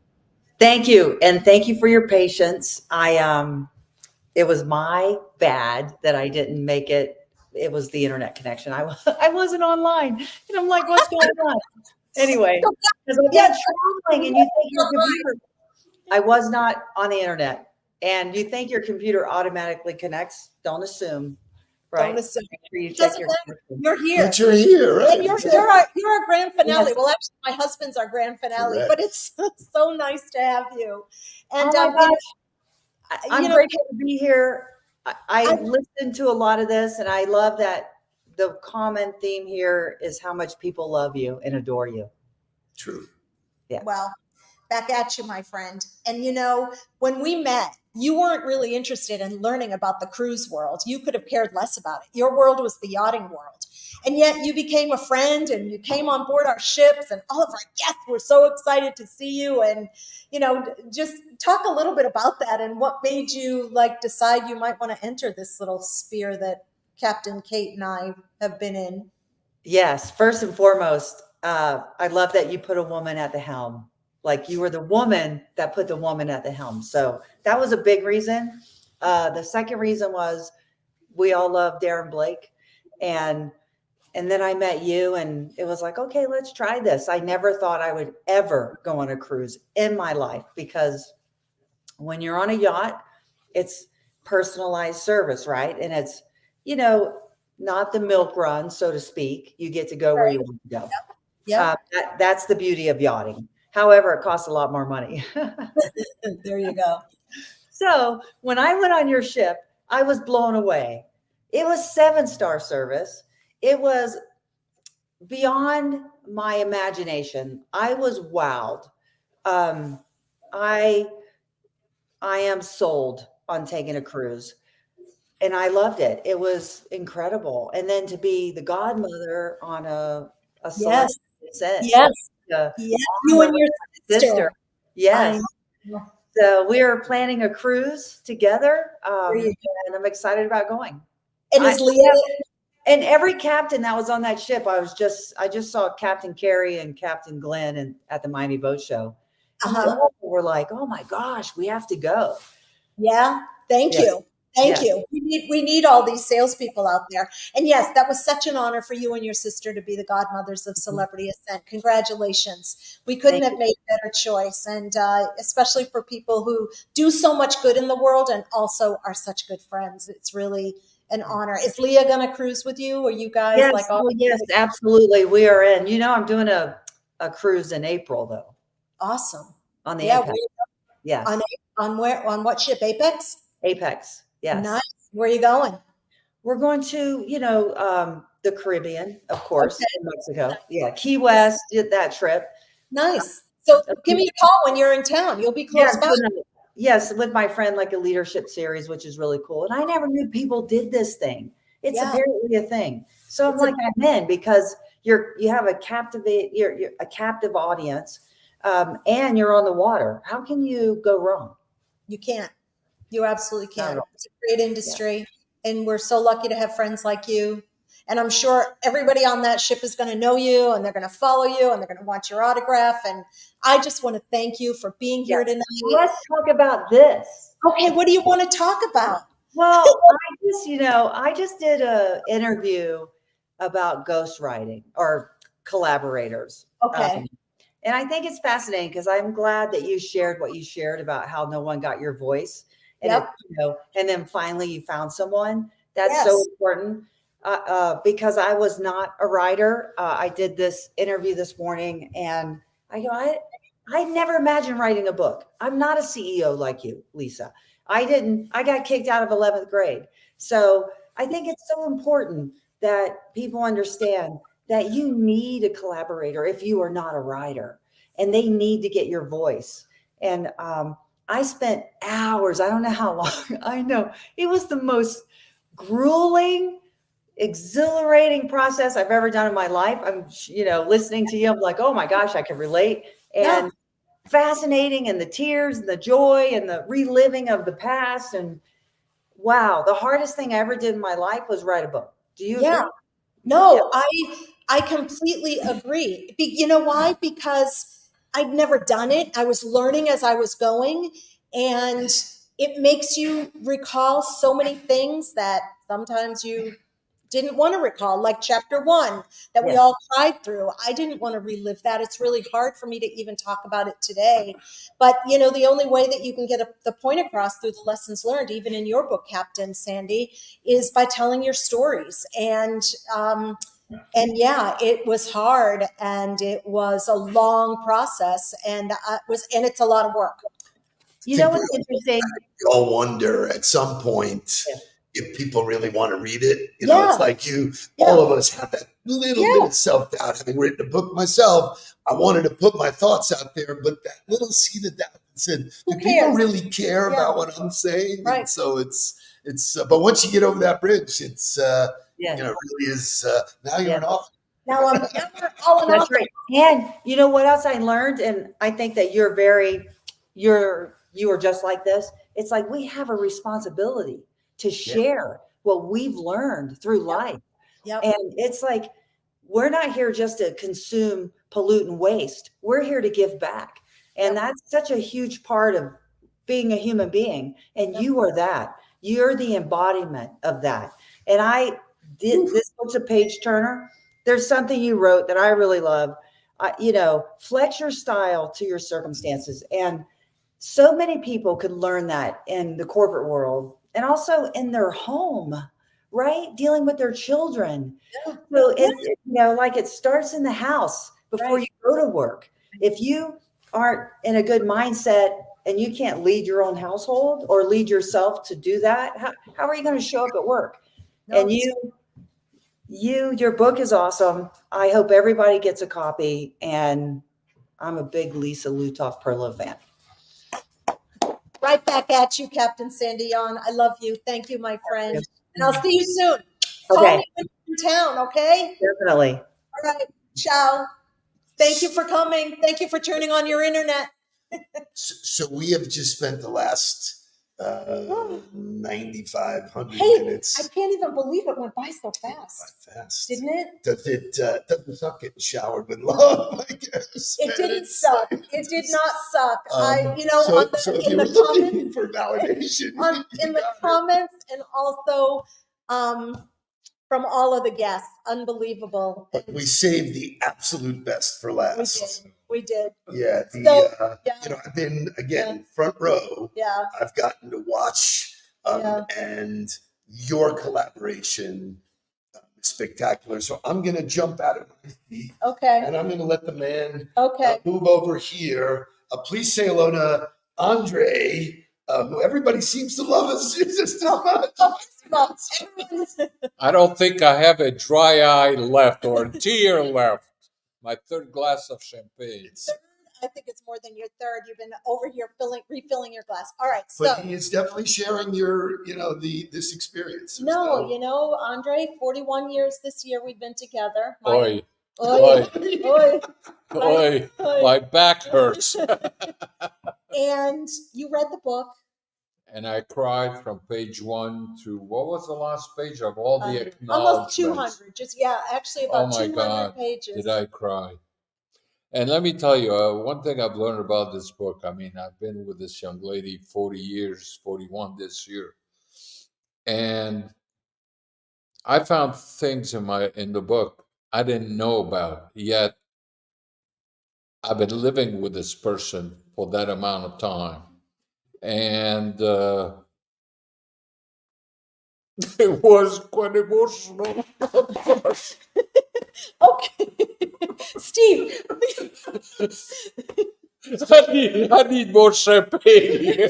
Thank you, and thank you for your patience. It was my bad that I didn't make it. It was the internet connection. I wasn't online, and I'm like, what's going on? Anyway, because I've been traveling, and you think your computer. I was not on the internet, and you think your computer automatically connects. Don't assume, right? Don't assume. Make sure you check your you're here. But you're here, right? And you're our grand finale. Yes. Well, actually, my husband's our grand finale, but it's so nice to have you. And oh my gosh. I'm grateful to be here. I listened to a lot of this, and I love that the common theme here is how much people love you and adore you. True. Yeah. Well, back at you, my friend. And when we met, you weren't really interested in learning about the cruise world. You could have cared less about it. Your world was the yachting world. And yet you became a friend and you came on board our ships, and all of our guests were so excited to see you. And, just talk a little bit about that and what made you decide you might want to enter this little sphere that Captain Kate and I have been in. Yes. First and foremost, I love that you put a woman at the helm. Like, you were the woman that put the woman at the helm. So that was a big reason. The second reason was we all love Darren Blake. And then I met you, and it was like, okay, let's try this. I never thought I would ever go on a cruise in my life, because when you're on a yacht, it's personalized service, right? And it's, not the milk run, so to speak. You get to go where you want to go. Yeah. That's the beauty of yachting. However, it costs a lot more money. There you go. So when I went on your ship, I was blown away. It was 7-star service. It was beyond my imagination. I was wowed. I am sold on taking a cruise, and I loved it. It was incredible. And then to be the godmother on a Yes. celebrity set, Yes. to Yes. You and your sister. Yes. I know. So we are planning a cruise together, There you and I'm excited about going. And is Leah? And every captain that was on that ship, I just saw Captain Carey and Captain Glenn and at the Miami Boat Show. And they all were like, "Oh my gosh, we have to go." Yeah. Thank you. Thank you. We need all these salespeople out there. And yes, that was such an honor for you and your sister to be the godmothers of Celebrity Ascent. Congratulations. We couldn't have made a better choice. And especially for people who do so much good in the world and also are such good friends. It's really an honor. Is Leah going to cruise with you? Or you guys Yes, yes, absolutely. We are in. I'm doing a cruise in April though. Awesome. On the Apex. Yes. On what ship? Apex? Apex. Yes. Nice. Where are you going? We're going to, the Caribbean, of course, in Mexico. Yeah. Key West, did that trip. Nice. So give me a call when you're in town. You'll be close by. Yes, with my friend, like a leadership series, which is really cool. And I never knew people did this thing. It's apparently a thing. So I'm like, I'm in, because you have a captive audience, and you're on the water. How can you go wrong? You can't. You absolutely can. It's a great industry, and we're so lucky to have friends like you. And I'm sure everybody on that ship is going to know you, and they're going to follow you, and they're going to want your autograph. And I just want to thank you for being here tonight. Let's talk about this. Okay, what do you want to talk about? Well, I just did an interview about ghostwriting or collaborators. Okay. And I think it's fascinating, because I'm glad that you shared what you shared about how no one got your voice. And, and then finally you found someone. That's so important, because I was not a writer. I did this interview this morning, and I go, I never imagined writing a book. I'm not a CEO like you, Lisa. I got kicked out of 11th grade. So I think it's so important that people understand that you need a collaborator if you are not a writer, and they need to get your voice. And I spent hours, I don't know how long, I know it was the most grueling, exhilarating process I've ever done in my life. I'm, listening to you, I'm like, oh my gosh, I can relate. And fascinating, and the tears and the joy and the reliving of the past. And wow, the hardest thing I ever did in my life was write a book. Do you agree? No, I completely agree. You know why? Because I'd never done it. I was learning as I was going, and it makes you recall so many things that sometimes you didn't want to recall, like chapter 1 that we all cried through. I didn't want to relive that. It's really hard for me to even talk about it today. But, the only way that you can get the point across through the lessons learned, even in your book, Captain Sandy, is by telling your stories. And it was hard, and it was a long process, and it's a lot of work. You know what's interesting? You all wonder at some point if people really want to read it. It's like all of us have that little bit of self-doubt. Having written a book myself, I wanted to put my thoughts out there, but that little seed of doubt said, do people really care about what I'm saying? Right. And so it's but once you get over that bridge, it's it really is. Now you're an author. Now we're all an That's author. right. And you know what else I learned? And I think that you are just like this. It's like we have a responsibility to share what we've learned through life. Yep. And it's like, we're not here just to consume, pollute, and waste. We're here to give back. And that's such a huge part of being a human being. And you are that. You're the embodiment of that. And this book's a page turner. There's something you wrote that I really love. Flex your style to your circumstances. And so many people could learn that in the corporate world and also in their home, right? Dealing with their children. Yeah. So it's, like it starts in the house before Right. you go to work. If you aren't in a good mindset and you can't lead your own household or lead yourself to do that, how are you going to show up at work? No, And your book is awesome. I hope everybody gets a copy. And I'm a big Lisa Lutoff-Perlo fan. right back at you, Captain Sandy Yon. I love you. Thank you, my friend. And I'll see you soon. Call Okay. me when you're in town, okay? Definitely. All right. Ciao. Thank you for coming. Thank you for turning on your internet. So we have just spent the last 9,500 Hey, minutes. I can't even believe it went by so fast. Fast. Didn't it? Doesn't suck getting showered with love, I guess. It didn't suck. It did not suck. So if in you were the comments, looking for validation, in the comments, and also from all of the guests, unbelievable. but we saved the absolute best for last. We did. Yeah. I've been front row. Yeah. I've gotten to watch, and your collaboration is spectacular. So I'm going to jump out of my seat. Okay. And I'm going to let the man Okay. move over here. Please say hello to Andre, who everybody seems to love us just as much. I don't think I have a dry eye left or a tear left. My third glass of champagne. I think it's more than your third. You've been over here refilling your glass. All right. But he is definitely sharing your, this experience. No, Andre, 41 years this year we've been together. Oi. Oi. Oi. Oi. My back hurts. And you read the book. And I cried from page 1 to, what was the last page of all the acknowledgments? Almost 200. Actually about 200 God, pages. Did I cry? And let me tell you, one thing I've learned about this book, I've been with this young lady 40 years, 41 this year. And I found things in the book I didn't know about, yet I've been living with this person for that amount of time. And it was quite emotional. Okay. Steve. I need more champagne.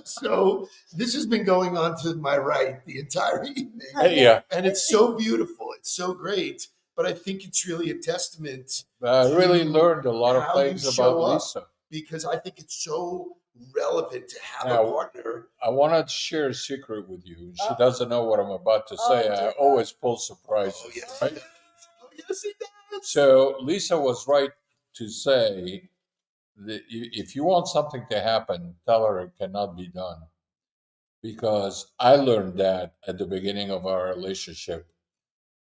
So this has been going on to my right the entire evening. Yeah. And it's so beautiful. It's so great. But I think it's really a testament. I really learned a lot of things about Lisa. Because I think it's so relevant to have a partner. I want to share a secret with you. She doesn't know what I'm about to say. I always pull surprises. Oh, yes. Right? Oh, yes, he does. So Lisa was right to say that if you want something to happen, tell her it cannot be done. Because I learned that at the beginning of our relationship.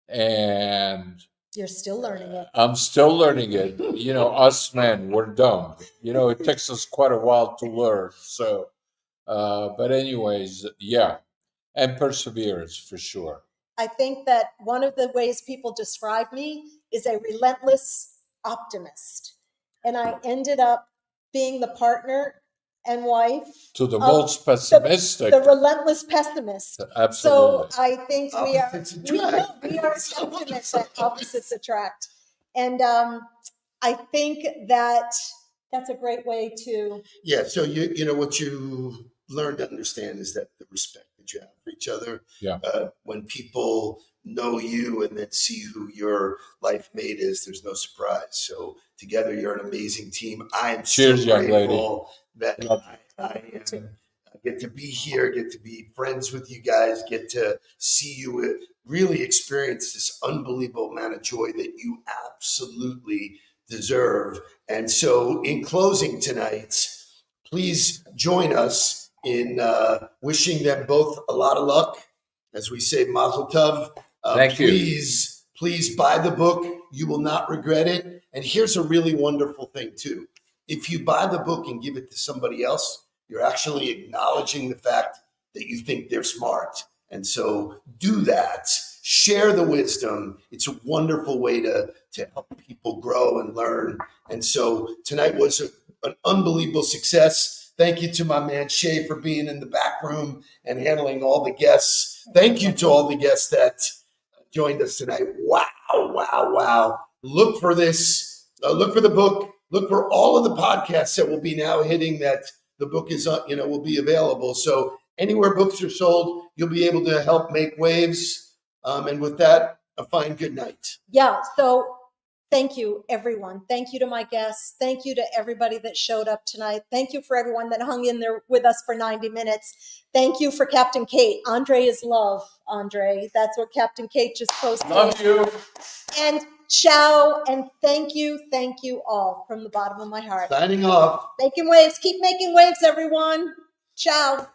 And you're still learning it. I'm still learning it. Us men, we're dumb. It takes us quite a while to learn. So, but anyways, yeah. And perseverance for sure. I think that one of the ways people describe me is a relentless optimist. And I ended up being the partner and wife to the most pessimistic, the relentless pessimist. Absolutely. So I think we are optimists that opposites attract. And I think that's a great way to. Yeah. So what you learn to understand is that the respect that you have for each other. Yeah. When people know you and then see who your life mate is, there's no surprise. So together, you're an amazing team. I am Cheers, so young grateful lady. that I get to be here, get to be friends with you guys, get to see you really experience this unbelievable amount of joy that you absolutely deserve. And so in closing tonight, please join us in wishing them both a lot of luck. As we say, Mazel Tov. Thank you. Please buy the book. You will not regret it. And here's a really wonderful thing too. If you buy the book and give it to somebody else, you're actually acknowledging the fact that you think they're smart. And so do that. Share the wisdom. It's a wonderful way to help people grow and learn. And so tonight was an unbelievable success. Thank you to my man Shay for being in the back room and handling all the guests. Thank you to all the guests that joined us tonight. Wow, wow, wow. Look for this. Look for the book. Look for all of the podcasts that will be now hitting that the book is, will be available. So anywhere books are sold, you'll be able to help make waves. And with that, a fine good night. Yeah. So thank you, everyone. Thank you to my guests. Thank you to everybody that showed up tonight. Thank you for everyone that hung in there with us for 90 minutes. Thank you for Captain Kate. Andre is love, Andre. That's what Captain Kate just posted. Love you. And ciao. And thank you all from the bottom of my heart. Signing off. Making waves. Keep making waves, everyone. Ciao.